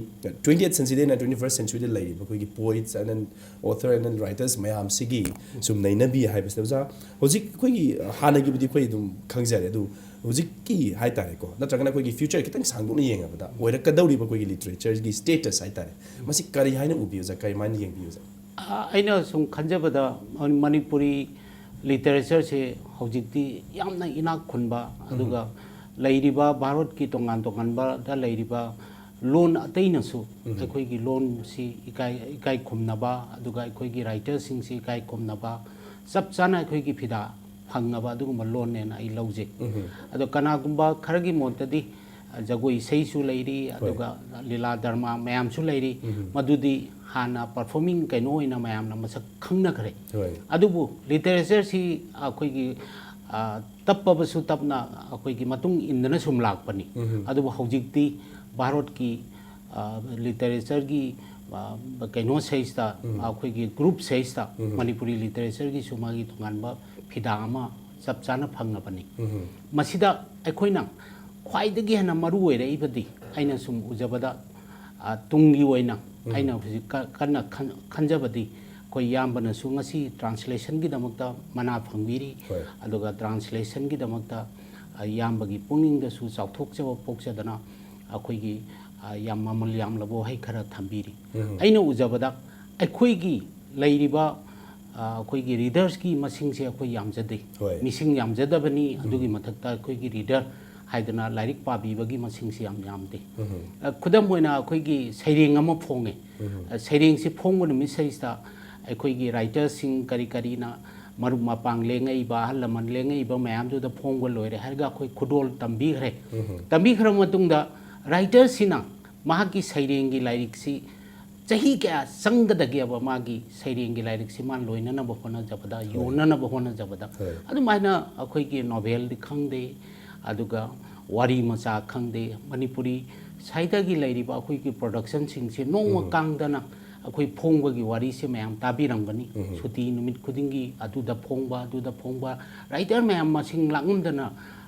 20th ꯁꯦꯟꯆꯨꯔꯤꯗꯩꯅ 21st ꯁꯦꯟꯆꯨꯔꯤꯗ ꯂꯩꯔꯤꯕ ꯑꯩꯈꯣꯏꯒꯤ ꯄꯣꯏꯠꯁ ꯑꯦꯟ ꯑꯣꯊꯔ ꯑꯦꯟ ꯔꯥꯏꯇꯔꯁ ꯃꯌꯥꯝꯁꯤꯒꯤ ꯁꯨꯝ ꯅꯩꯅꯕꯤ ꯍꯥꯏꯕꯁꯤꯗ ꯑꯣꯖꯥ ꯍꯧꯖꯤꯛ ꯑꯩꯈꯣꯏꯒꯤ ꯍꯥꯟꯅꯒꯤꯕꯨꯗꯤ ꯑꯩꯈꯣꯏ ꯑꯗꯨꯝ ꯈꯪꯖꯔꯦ ꯑꯗꯨ ꯍꯧꯖꯤꯛꯀꯤ ꯍꯥꯏꯇꯥꯔꯦꯀꯣ ꯅꯠꯇ꯭ꯔꯒꯅ ꯑꯩꯈꯣꯏꯒꯤ ꯐ꯭ꯌꯨꯆꯔ ꯈꯤꯇꯪ ꯁꯥꯡꯗꯣꯛꯅ ꯌꯦꯡꯉꯕꯗ ꯑꯣꯏꯔꯛꯀꯗꯧꯔꯤꯕ ꯑꯩꯈꯣꯏꯒꯤ ꯂꯤꯇꯔꯦꯆꯔꯒꯤ ꯁ꯭ꯇꯦꯇꯁ ꯍꯥꯏꯇꯥꯔꯦ ꯃꯁꯤ ꯀꯔꯤ ꯍꯥꯏꯅ ꯎꯕꯤ ꯑꯣꯖꯥ ꯀꯔꯤꯃꯥꯏꯅ ꯌꯦꯡꯕꯤ ꯑꯣꯖꯥ ꯑꯩꯅ ꯁꯨꯝ ꯈꯟꯖꯕꯗ ꯃꯅꯤꯄꯨꯔꯤ ꯂꯤꯇꯔꯦꯆꯔꯁꯦ ꯍꯧꯖꯤꯛꯇꯤ ꯌꯥꯝꯅ ꯏꯅꯥꯛ ꯈꯨꯟꯕ ꯑꯗꯨꯒ ꯂꯩꯔꯤꯕ ꯚꯥꯔꯠꯀꯤ ꯇꯣꯉꯥꯟ ꯇꯣꯉꯥꯟꯕꯗ ꯂꯩꯔꯤꯕ ꯂꯣꯟ ꯑꯇꯩꯅꯁꯨ ꯑꯩꯈꯣꯏꯒꯤ ꯂꯣꯟꯁꯤ ꯏꯀꯥꯏ ꯈꯨꯝꯅꯕ ꯑꯗꯨꯒ ꯑꯩꯈꯣꯏꯒꯤ ꯔꯥꯏꯇꯔꯁꯤꯡꯁꯤ ꯏꯀꯥꯏ ꯈꯨꯝꯅꯕ ꯆꯞ ꯆꯥꯅ ꯑꯩꯈꯣꯏꯒꯤ ꯐꯤꯗꯥ ꯐꯪꯉꯕ ꯑꯗꯨꯒꯨꯝꯕ ꯂꯣꯟꯅꯦꯅ ꯑꯩ ꯂꯧꯖꯩ ꯑꯗꯣ ꯀꯅꯥꯒꯨꯝꯕ ꯈꯔꯒꯤ ꯃꯣꯠꯇꯗꯤ ꯖꯒꯣꯏ ꯏꯁꯩꯁꯨ ꯂꯩꯔꯤ ꯑꯗꯨꯒ ꯂꯤꯂꯥ ꯗꯔꯃꯥ ꯃꯌꯥꯝꯁꯨ ꯂꯩꯔꯤ ꯃꯗꯨꯗꯤ ꯍꯥꯟꯅ ꯄꯔꯐꯣꯔꯃꯤꯡ ꯀꯩꯅꯣ ꯑꯣꯏꯅ ꯃꯌꯥꯝꯅ ꯃꯁꯛ ꯈꯪꯅꯈ꯭ꯔꯦ ꯑꯗꯨꯕꯨ ꯂꯤꯇꯔꯦꯆꯔꯁꯤ ꯑꯩꯈꯣꯏꯒꯤ ꯇꯞꯄꯕꯁꯨ ꯇꯞꯅ ꯑꯩꯈꯣꯏꯒꯤ ꯃꯇꯨꯡ ꯏꯟꯗꯅ ꯁꯨꯝ ꯂꯥꯛꯄꯅꯤ ꯑꯗꯨꯕꯨ ꯍꯧꯖꯤꯛꯇꯤ ꯚꯥꯔꯠꯀꯤ ꯂꯤꯇꯔꯦꯆꯔꯒꯤ ꯀꯩꯅꯣ ꯁꯩꯁꯤꯗ ꯑꯩꯈꯣꯏꯒꯤ ꯒ꯭ꯔꯨꯞ ꯁꯩꯁꯤꯗ ꯃꯅꯤꯄꯨꯔꯤ ꯂꯤꯇꯔꯦꯆꯔꯒꯤꯁꯨ ꯃꯥꯒꯤ ꯇꯣꯉꯥꯟꯕ ꯐꯤꯗꯥ ꯑꯃ ꯆꯞ ꯆꯥꯅ ꯐꯪꯉꯕꯅꯤ ꯃꯁꯤꯗ ꯑꯩꯈꯣꯏꯅ ꯈ꯭ꯋꯥꯏꯗꯒꯤ ꯍꯦꯟꯅ ꯃꯔꯨ ꯑꯣꯏꯔꯛꯏꯕꯗꯤ ꯑꯩꯅ ꯁꯨꯝ ꯎꯖꯕꯗ ꯇꯨꯡꯒꯤ ꯑꯣꯏꯅ ꯑꯩꯅ ꯍꯧꯖꯤꯛ ꯀꯟꯅ ꯈꯟꯖꯕꯗꯤ ꯑꯩꯈꯣꯏ ꯏꯌꯥꯝꯕꯅꯁꯨ ꯉꯁꯤ ꯇ꯭ꯔꯥꯟꯁꯂꯦꯁꯟꯒꯤꯗꯃꯛꯇ ꯃꯅꯥ ꯐꯪꯕꯤꯔꯤ ꯑꯗꯨꯒ ꯇ꯭ꯔꯥꯟꯁꯂꯦꯁꯟꯒꯤꯗꯃꯛꯇ ꯏꯌꯥꯝꯕꯒꯤ ꯄꯨꯛꯅꯤꯡꯗꯁꯨ ꯆꯥꯎꯊꯣꯛꯆꯕ ꯄꯣꯛꯆꯗꯅ ꯑꯩꯈꯣꯏꯒꯤ ꯌꯥꯝ ꯃꯃꯜ ꯌꯥꯝꯂꯕ ꯋꯥꯍꯩ ꯈꯔ ꯊꯝꯕꯤꯔꯤ ꯑꯩꯅ ꯎꯖꯕꯗ ꯑꯩꯈꯣꯏꯒꯤ ꯂꯩꯔꯤꯕ ꯑꯩꯈꯣꯏꯒꯤ ꯔꯤꯗꯔꯁꯀꯤ ꯃꯁꯤꯡꯁꯦ ꯑꯩꯈꯣꯏ ꯌꯥꯝꯖꯗꯦ ꯃꯤꯁꯤꯡ ꯌꯥꯝꯖꯗꯕꯅꯤ ꯑꯗꯨꯒꯤ ꯃꯊꯛꯇ ꯑꯩꯈꯣꯏꯒꯤ ꯔꯤꯗꯔ ꯍꯥꯏꯗꯅ ꯂꯥꯏꯔꯤꯛ ꯄꯥꯕꯤꯕꯒꯤ ꯃꯁꯤꯡꯁꯤ ꯌꯥꯝ ꯌꯥꯝꯗꯦ ꯈꯨꯗꯝ ꯑꯣꯏꯅ ꯑꯩꯈꯣꯏꯒꯤ ꯁꯩꯔꯦꯡ ꯑꯃ ꯐꯣꯡꯉꯦ ꯁꯩꯔꯦꯡꯁꯤ ꯐꯣꯡꯕ ꯅꯨꯃꯤꯠꯁꯤꯗ ꯑꯩꯈꯣꯏꯒꯤ ꯔꯥꯏꯇꯔꯁꯤꯡ ꯀꯔꯤꯅ ꯃꯔꯨꯞ ꯃꯄꯥꯡ ꯂꯦꯡꯉꯛꯏꯕ ꯑꯍꯜ ꯂꯃꯟ ꯂꯦꯡꯉꯛꯏꯕ ꯃꯌꯥꯝꯗꯨꯗ ꯐꯣꯡꯕ ꯂꯣꯏꯔꯦ ꯍꯥꯏꯔꯒ ꯑꯩꯈꯣꯏ ꯈꯨꯗꯣꯜ ꯇꯝꯕꯤꯈ꯭ꯔꯦ ꯇꯝꯕꯤꯈ꯭ꯔꯕ ꯃꯇꯨꯡꯗ ꯔꯥꯏꯇꯔꯁꯤꯅ ꯃꯍꯥꯛꯀꯤ ꯁꯩꯔꯦꯡꯒꯤ ꯂꯥꯏꯔꯤꯛꯁꯤ ꯆꯍꯤ ꯀꯌꯥ ꯆꯪꯒꯗꯒꯦꯕ ꯃꯥꯒꯤ ꯁꯩꯔꯦꯡꯒꯤ ꯂꯥꯏꯔꯤꯛꯁꯤ ꯃꯥ ꯂꯣꯏꯅꯅꯕ ꯍꯣꯠꯅꯖꯕꯗ ꯌꯣꯟꯅꯅꯕ ꯍꯣꯠꯅꯖꯕꯗ ꯑꯗꯨꯃꯥꯏꯅ ꯑꯩꯈꯣꯏꯒꯤ ꯅꯣꯚꯦꯜꯗꯤ ꯈꯪꯗꯦ ꯑꯗꯨꯒ ꯋꯥꯔꯤ ꯃꯆꯥ ꯈꯪꯗꯦ ꯃꯅꯤꯄꯨꯔꯤ ꯁꯥꯍꯤꯇ꯭ꯌꯒꯤ ꯂꯩꯔꯤꯕ ꯑꯩꯈꯣꯏꯒꯤ ꯄ꯭ꯔꯣꯗꯛꯁꯟꯁꯤꯡꯁꯤ ꯅꯣꯡꯃ ꯀꯥꯡꯗꯅ ꯑꯩꯈꯣꯏ ꯐꯣꯡꯕꯒꯤ ꯋꯥꯔꯤꯁꯦ ꯃꯌꯥꯝ ꯇꯥꯕꯤꯔꯝꯒꯅꯤ ꯁꯨꯇꯤ ꯅꯨꯃꯤꯠ ꯈꯨꯗꯤꯡꯒꯤ ꯑꯗꯨꯗ ꯐꯣꯡꯕ ꯔꯥꯏꯇꯔ ꯃꯌꯥꯝ ꯃꯁꯤꯡ ꯂꯥꯛꯉꯝꯗꯅ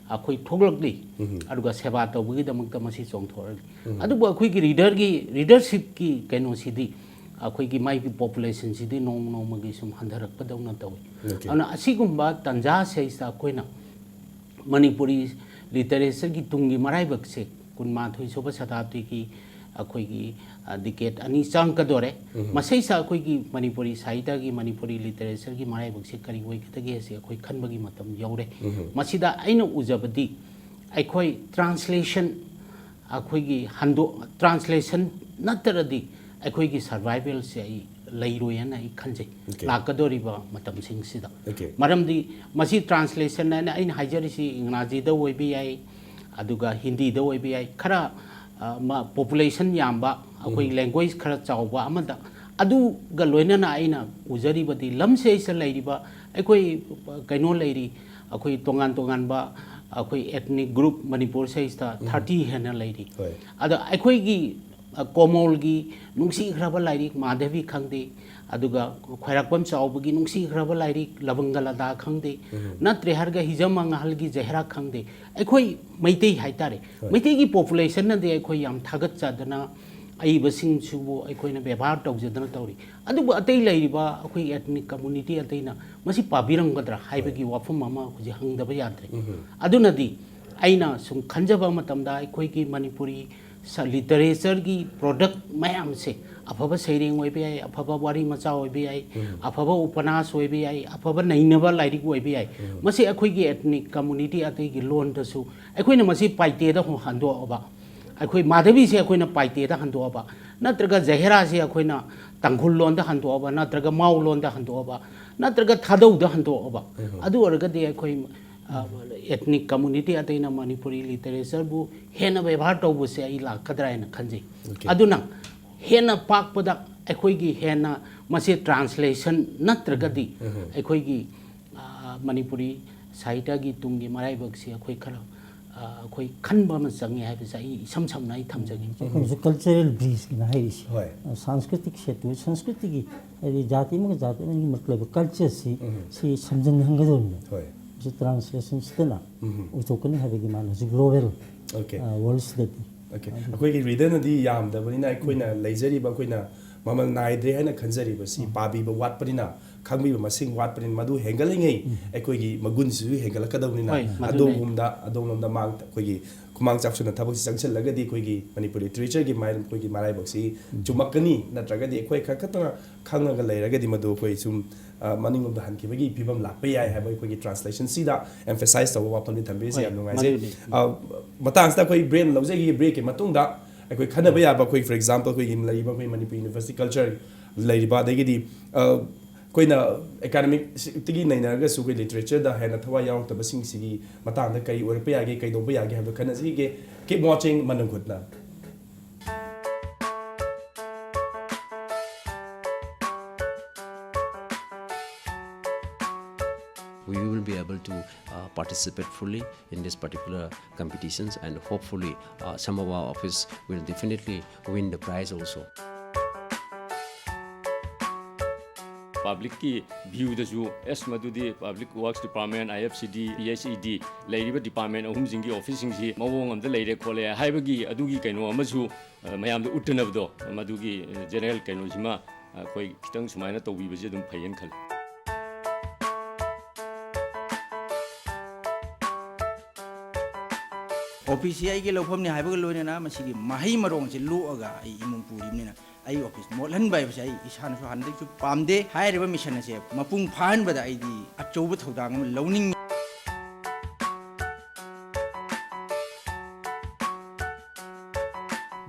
ꯑꯩꯈꯣꯏ ꯊꯣꯛꯂꯛꯂꯤ ꯑꯗꯨꯒ ꯁꯦꯕꯥ ꯇꯧꯕꯒꯤꯗꯃꯛꯇ ꯃꯁꯤ ꯆꯣꯡꯊꯣꯔꯛꯂꯤ ꯑꯗꯨꯕꯨ ꯑꯩꯈꯣꯏꯒꯤ ꯔꯤꯗꯔꯁꯤꯞꯀꯤ ꯀꯩꯅꯣꯁꯤꯗꯤ ꯑꯩꯈꯣꯏꯒꯤ ꯃꯥꯒꯤ ꯄꯣꯄꯨꯂꯦꯁꯟꯁꯤꯗꯤ ꯅꯣꯡꯃ ꯅꯣꯡꯃꯒꯤ ꯁꯨꯝ ꯍꯟꯊꯔꯛꯄꯗꯧꯅ ꯇꯧꯏ ꯑꯗꯨꯅ ꯑꯁꯤꯒꯨꯝꯕ ꯇꯟꯖꯥꯁꯤꯗ ꯑꯩꯈꯣꯏꯅ ꯃꯅꯤꯄꯨꯔꯤ ꯂꯤꯇꯔꯦꯆꯔꯒꯤ ꯇꯨꯡꯒꯤ ꯃꯔꯥꯏꯕꯛꯁꯦ 12 ꯁꯨꯕ ꯁꯇꯥꯕꯗꯤꯒꯤ ꯑꯩꯈꯣꯏꯒꯤ ꯗꯤꯀꯦꯠ 2 ꯆꯪꯒꯗꯣꯔꯦ ꯃꯁꯩꯁꯤꯗ ꯑꯩꯈꯣꯏꯒꯤ ꯃꯅꯤꯄꯨꯔꯤ ꯁꯥꯍꯤꯇ꯭ꯌꯒꯤ ꯃꯅꯤꯄꯨꯔꯤ ꯂꯤꯇꯔꯦꯆꯔꯒꯤ ꯃꯔꯥꯏꯕꯛꯁꯦ ꯀꯔꯤ ꯑꯣꯏꯒꯗꯒꯦ ꯍꯥꯏꯁꯦ ꯑꯩꯈꯣꯏ ꯈꯟꯕꯒꯤ ꯃꯇꯝ ꯌꯧꯔꯦ ꯃꯁꯤꯗ ꯑꯩꯅ ꯎꯖꯕꯗꯤ ꯑꯩꯈꯣꯏ ꯇ꯭ꯔꯥꯟꯁꯂꯦꯁꯟ ꯑꯩꯈꯣꯏꯒꯤ ꯇ꯭ꯔꯥꯟꯁꯂꯦꯁꯟ ꯅꯠꯇ꯭ꯔꯗꯤ ꯑꯩꯈꯣꯏꯒꯤ ꯁꯔꯚꯥꯏꯚꯦꯜꯁꯦ ꯑꯩ ꯂꯩꯔꯣꯏꯅ ꯑꯩ ꯈꯟꯖꯩ Okay. ꯂꯥꯛꯀꯗꯧꯔꯤꯕ ꯃꯇꯝꯁꯤꯡꯁꯤꯗ Okay. ꯃꯔꯝꯗꯤ ꯃꯁꯤ ꯇ꯭ꯔꯥꯟꯁꯂꯦꯁꯟ ꯍꯥꯏꯅ ꯑꯩꯅ ꯍꯥꯏꯖꯔꯤꯁꯤ ꯏꯪꯒ꯭ꯔꯥꯖꯤꯗ ꯑꯣꯏꯕ ꯌꯥꯏ ꯑꯗꯨꯒ ꯍꯤꯟꯗꯤꯗ ꯑꯣꯏꯕ ꯌꯥꯏ ꯈꯔ ꯄꯣꯄꯨꯂꯦꯁꯟ ꯌꯥꯝꯕ ꯑꯩꯈꯣꯏ ꯂꯦꯡꯒ꯭ꯋꯦꯖ ꯈꯔ ꯆꯥꯎꯕ ꯑꯃꯗ ꯑꯗꯨꯒ ꯂꯣꯏꯅꯅ ꯑꯩꯅ ꯎꯖꯔꯤꯕꯗꯤ ꯂꯝꯁꯤꯗꯩꯁꯤꯗ ꯂꯩꯔꯤꯕ ꯑꯩꯈꯣꯏ ꯀꯩꯅꯣ ꯂꯩꯔꯤ ꯑꯩꯈꯣꯏ ꯇꯣꯉꯥꯟ ꯇꯣꯉꯥꯟꯕ ꯑꯩꯈꯣꯏ ꯑꯦꯊꯅꯤꯛ ꯒ꯭ꯔꯨꯞ ꯃꯅꯤꯄꯨꯔꯁꯤꯗꯩꯁꯤꯗ 30 ꯍꯦꯟꯅ ꯂꯩꯔꯤ ꯍꯣꯏ. ꯑꯗ ꯑꯩꯈꯣꯏꯒꯤ ꯀꯣꯃꯣꯜꯒꯤ ꯅꯨꯡꯁꯤꯈ꯭ꯔꯕ ꯂꯥꯏꯔꯤꯛ ꯃꯥꯙꯕꯤ ꯈꯪꯗꯦ ꯑꯗꯨꯒ ꯈ꯭ꯋꯥꯏꯔꯥꯛꯄꯝ ꯆꯥꯎꯕꯒꯤ ꯅꯨꯡꯁꯤꯈ꯭ꯔꯕ ꯂꯥꯏꯔꯤꯛ ꯂꯕꯪꯒꯂꯗꯥ ꯈꯪꯗꯦ ꯅꯠꯇ꯭ꯔꯦ ꯍꯥꯏꯔꯒ ꯍꯤꯖꯝ ꯃꯉꯥꯜꯒꯤ ꯖꯍꯦꯔꯥ ꯈꯪꯗꯦ ꯑꯩꯈꯣꯏ ꯃꯩꯇꯩ ꯍꯥꯏꯇꯥꯔꯦ ꯃꯩꯇꯩꯒꯤ ꯄꯣꯄꯨꯂꯦꯁꯟꯅꯗꯤ ꯑꯩꯈꯣꯏ ꯌꯥꯝ ꯊꯥꯒꯠꯆꯗꯅ ꯑꯏꯕꯁꯤꯡꯁꯤꯕꯨ ꯑꯩꯈꯣꯏꯅ ꯕꯦꯕꯥꯔ ꯇꯧꯖꯗꯅ ꯇꯧꯔꯤ ꯑꯗꯨꯕꯨ ꯑꯇꯩ ꯂꯩꯔꯤꯕ ꯑꯩꯈꯣꯏ ꯑꯦꯊꯅꯤꯛ ꯀꯝꯃꯨꯅꯤꯇꯤ ꯑꯇꯩꯅ ꯃꯁꯤ ꯄꯥꯕꯤꯔꯝꯒꯗ꯭ꯔꯥ ꯍꯥꯏꯕꯒꯤ ꯋꯥꯐꯝ ꯑꯃ ꯍꯧꯖꯤꯛ ꯍꯪꯗꯕ ꯌꯥꯗ꯭ꯔꯦ ꯑꯗꯨꯅꯗꯤ ꯑꯩꯅ ꯁꯨꯝ ꯈꯟꯖꯕ ꯃꯇꯝꯗ ꯑꯩꯈꯣꯏꯒꯤ ꯃꯅꯤꯄꯨꯔꯤ ꯂꯤꯇꯔꯦꯆꯔꯒꯤ ꯄ꯭ꯔꯣꯗꯛ ꯃꯌꯥꯝꯁꯦ ꯑꯐꯕ ꯁꯩꯔꯦꯡ ꯑꯣꯏꯕ ꯌꯥꯏ ꯑꯐꯕ ꯋꯥꯔꯤ ꯃꯆꯥ ꯑꯣꯏꯕ ꯌꯥꯏ ꯑꯐꯕ ꯎꯄꯟयास ꯑꯣꯏꯕ ꯌꯥꯏ ꯑꯐꯕ ꯅꯩꯅꯕ ꯂꯥꯏꯔꯤꯛ ꯑꯣꯏꯕ ꯌꯥꯏ ꯃꯁꯤ ꯑꯩꯈꯣꯏꯒꯤ ꯑꯦꯊꯅꯤꯛ ꯀꯝꯃꯨꯅꯤꯇꯤ ꯑꯇꯩꯒꯤ ꯂꯣꯟꯗꯁꯨ ꯑꯩꯈꯣꯏꯅ ꯃꯁꯤ ꯄꯥꯏꯇꯦꯗ ꯍꯟꯗꯣꯛꯑꯕ ꯑꯩꯈꯣꯏ ꯃꯥꯙꯕꯤꯁꯦ ꯑꯩꯈꯣꯏꯅ ꯄꯥꯏꯇꯦꯗ ꯍꯟꯗꯣꯛꯑꯕ ꯅꯠꯇ꯭ꯔꯒ ꯖꯍꯦꯔꯥꯁꯦ ꯑꯩꯈꯣꯏꯅ ꯇꯥꯡꯈꯨꯜ ꯂꯣꯟꯗ ꯍꯟꯗꯣꯛꯑꯕ ꯅꯠꯇ꯭ꯔꯒ ꯃꯥꯎ ꯂꯣꯟꯗ ꯍꯟꯗꯣꯛꯑꯕ ꯅꯠꯇ꯭ꯔꯒ ꯊꯥꯗꯧꯗ ꯍꯟꯗꯣꯛꯑꯕ ꯑꯗꯨ ꯑꯣꯏꯔꯒꯗꯤ ꯑꯩꯈꯣꯏ ethnic community atayna manipuri literature bu hena ବ୍ୟବହାର tawbuse ai lakadra ena khanjai aduna hena pakpada akhoi gi hena mase translation natragadi akhoi gi manipuri sahitya gi tungi marai baksi akhoi khara akhoi khanba ma changi hai bisa ai sam sam nai thamjagi cultural breeze ki na hai सांस्कृतिक क्षेत्र संस्कृति की जाति में मतलब culture से समझन हंगदो जो ट्रांसलेशन स्तना उचोकनी है मान ग्लोबल वर्ल्ड स्टेट ओके अखोई रीडर नदी याम दबनिना अखोइना लेजरीबा अखोइना ममल नाइद्रे हैना खंजरीबा सी पाबीबा वाटपनिना खंगबीबा मसिंग वाटपनिन मदु हेंगलिंगै अखोइगी मगुनसु हेंगलकदबनिना अदोमदा मांग अखोइगी कुमांग चापसुना थबक संगसल लगदी अखोइगी मणिपुर लिटरेचर गी माइल अखोइगी माराइबक्सी चुमकनी नत्रगदी अखोइ खखतना खंगगा लेरगदी मदु अखोइ सुम मनिंग द हनकिबगी फिबम लापै याय हाबा अखोइगी ट्रांसलेशन सीदा एम्फसाइज तव वापमनि थंबेसे याम नुंगाइजे मतांगसदा अखोइ ब्रेन लौजेगी ब्रेक के मतुंगदा अखोइ खनबा याबा अखोइ फॉर एग्जांपल अखोइ इम लैबा अखोइ मणिपुर यूनिवर्सिटी कल्चर लैरिबा देगिदी कोइना एकेडमिक तिगी नैनारगा सु कोइ लिटरेचर दा हैना थवा यावतबसिंग सिगी मतांगदा कई ओरपा यागे कई दोबा यागे हाबा खनसिगे कीप वाचिंग मनंग हुतना we will be able to participate fully in this particular competitions, and hopefully some of our office will definitely win the prize also. Public ki view da ju es madudi public works department IFCD PHED leiriba department ahum jingi office jingi mawong amda leire khole haibagi adugi kaino amasu mayam da uttanabdo madugi general kaino jima koi kitang sumaina tawbi baje dum phayen khal office आई लौफम ने हाइबग लोइना मसिगी माही मरोंग से लोअगा आई इमुंग पुरिमनेना आई office मोलहन bye बसे आई इसानसु हानदे पामदे हाइरबा mission से मपुंग फाहन बदा आईदी अचौब थौदांग लौनिंग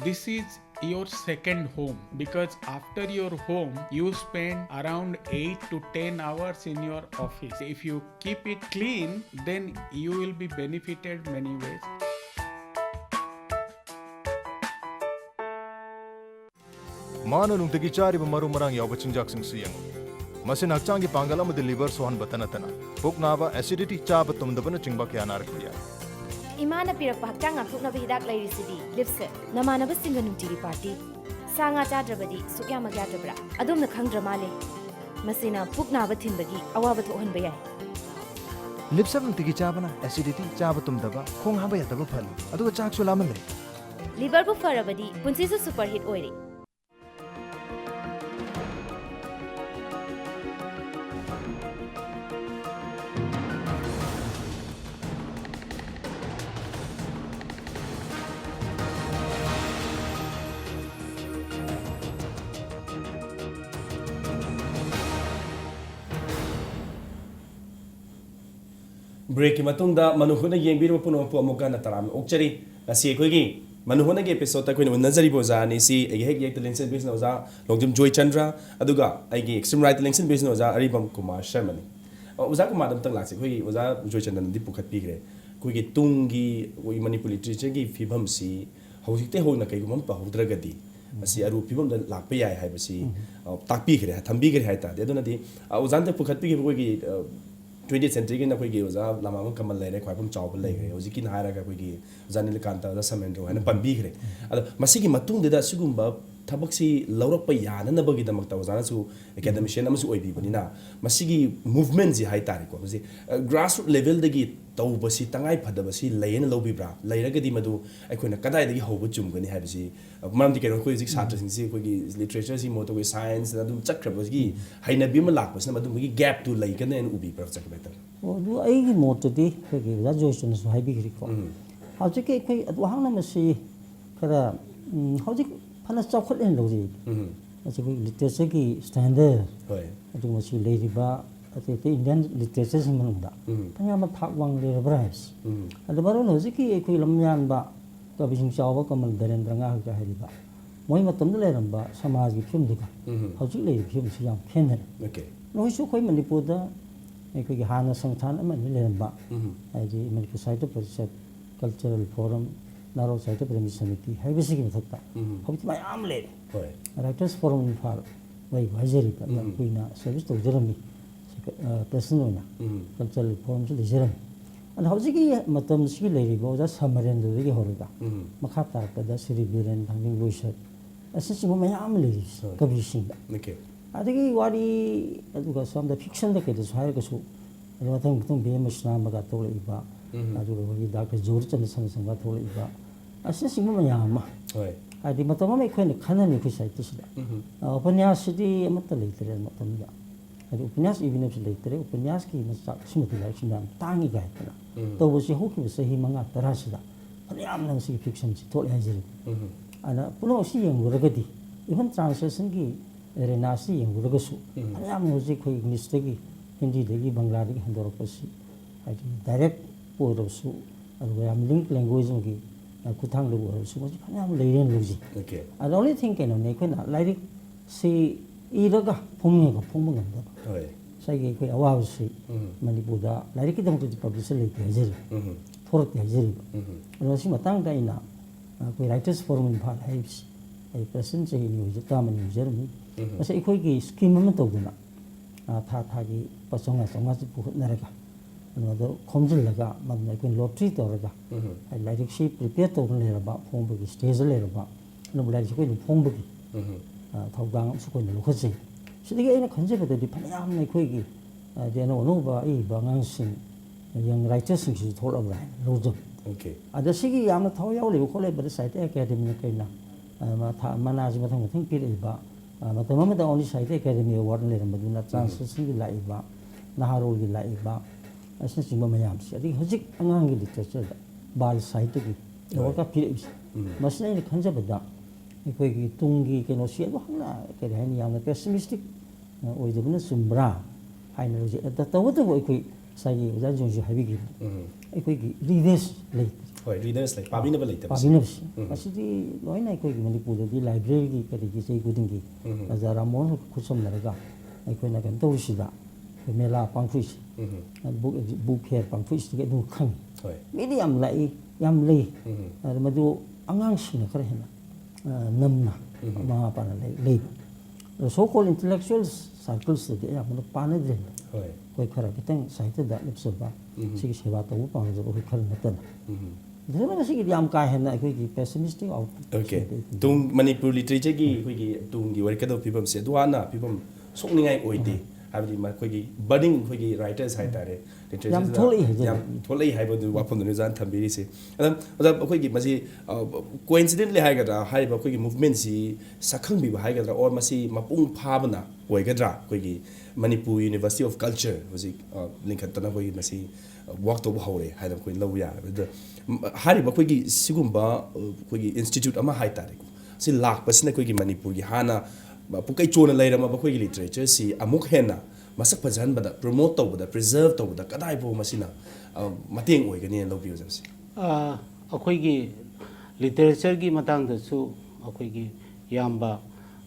This is your second home, because after your home you spend around 8 to 10 hours in your office. If you keep it clean, then you will be benefited many ways. Manung tegi chari maru marang yaw bachinjak sing siyang. Masin hakchang gi pangal amadi liver sohan batana tana. Puk naba acidity cha batum dabana chingba kya nar kriya. Imana pirak pakchang ngakuk na bihidak lairi sidi lipse namana basinga nungtiri party sanga chadrabadi sukya magya drabra adum na khang dramale masina puk na bathin bagi awa batho han bayai Lipsam tegi chabana acidity cha batum daba khong haba ya daba phali adu chak su lamal le. liver bu farabadi punsi su super hit oire break की मतुंगदा मनुखुना येंबिर पुनो पुअमुका न तराम ओक्चरी असी अखोइगी Manuhona ge episode ta koina nazari boza ni si ege hek yek lensen business oza longjum joy chandra aduga ege extreme right lensen business oza aribam kumar sharma ni oza kumar dam tang lakse khoi oza joy chandra di pukhat pi gre koi ge tungi koi manipur literature gi fibam si hojikte hoina kai gum pa hodra gadi asi aru fibam da lakpe yai hai basi takpi gre thambi gre hai ta de dona di ozan te pukhat pi ge koi gi 20th century na koi gi oza lama kamal lere khoi pum chaw le gre oji kin haira ga koi gi zanil kanta da samendro hana pambi gre ado masigi matung de da sugumba thabak si laurak pa yana na bagi damak ta ozana su academician amsu oibi banina masigi movement ji hai tari ko masi grassroots level dagi tau basi tangai phada basi layena lobi bra layraga di madu aikoina kadai dagi hobu chum gani hai basi maram di kero ko ji satra sing si ko gi literature si moto ko science na dum chakra basi haina bima lak basi madu gi gap tu lay kan en ubi pra chak better o du ai gi moto di ko gi graduation so hai bi ri ko hauji ke kai adu hangna masi kara hauji phana chawkhot en lo ji asi ko literature gi standard hoi adu masi lay ri ba ate te Indian literature sing manungda panya ma thak wang le brais adu baro no ji ki ko lamyan ba ka bising chawa kamal darendra nga ha hai ba moi matam le ram ba samaj gi phim dika hauji le phim si yam khen ne okay noi su khoi manipur da ko gi hana sangthan ama ni le ram ba ai ji manipur site परिषद cultural forum naro site premi samiti hai bisi gi thakta hauji mai am le hoi writers forum in far vai bhajari pa kuina service to jerami person na cultural forum se jeram and hauji gi matam si le ri bo ja samaren do gi horiga makha tar ka da sri biren thanging loisat asa si mai am le kabi sing okay adigi wari aduga some the fiction da ke da sai ka su ro thang tung be masna ma ga to le ba adu ro gi da ka jor chan sang sang ga to le ba asa si mai am hoi adi matam mai khoi ne khana ni khu sai tisida upanyas di amat le tere matam da adi upanyas even if le tere upanyas ki masa smiti lai chinam tangi ga ta to bo si hoki se hi manga tarasida ani am nang si fiction si to le hajiri ana puno si yang uragadi even translation gi rena si yang uragasu ani am no si khoi english te gi hindi de gi bangla de gi handor ko si adi direct poro su adu am link language gi kuthang lu su ma ji ani am le ren lu ji okay the only thing can ne khoi na like si iraga phumne ga phumba ngam da hoi sai ge khoi awa si manipur da like ki dam to publish le ke jeri for ke jeri ro si matang da ina koi writers forum in phal hai si ai present je ni je ta man user mi sai khoi ki scheme ma to guna tha tha gi pasonga songa si pu na ra ga no do khomjil la ga man na koi lottery to ra ga ai like si prepare to le ra ba phom bu stage le ra ba no bu like koi phom bu thawgang su koi lu khaji sidigi ina khanje ba de phanam nei khoi gi de no no ba I ba ngang sin yang writers sing si thol abra lo jo okay ada sigi yam na thaw yaw le ko le ba site academy ne kai na ma tha mana ji ma thang thing pi le ba ma ta ma da only site academy award le ram ba na chances gi lai ba na harol gi lai ba asin sing ma yam si adi hojik angang gi literature da bal site gi award ka pi le masna ni khanje ba da koi gi tungi ke no si ba hangna ke hai ni yam na pessimistic oi de na sumbra hai na ji da ta wo to koi sai gi ja jong ji hai bi gi koi gi readers le hoi readers like pabi na ba later pabi si asi di noi na koi gi manipur di library gi ke gi sei gu ding gi azara mon khu som na ga koi na kan to si da mela pang fu si book here pang fu si ge du khang hoi medium lai yam le ma du angang si na kare na namna ma pa na le so called intellectual circles de ya mo pa na de hoi koi khara kitang saite da lipso ba sigi seba to pa na ko khar na tan de na sigi yam ka hen na koi gi pessimistic out okay tung manipur literature gi koi gi tung gi work do people se duana people sokningai oide habdi ma koi gi budding koi gi writers hai tare literature yam tholei hai bodu wapon ne jan thambiri se adam koi gi maji coincidentally hai ga hai ba koi gi movement si sakhang bi hai ga or masi mapung phabana oi ga dra koi gi manipur university of culture was linkat tana koi masi work to hore hai da koi lau ya hari ba koi gi sigumba koi gi institute ama hai tare ko si lak pasina koi gi manipur gi hana pukai chona lairama ba koi gi literature si amuk hena masak pajan bada promote to bada preserve to bada kadai bo masina mateng oi gani lo bi jabsi akhoi gi literature gi matang da su akhoi gi yamba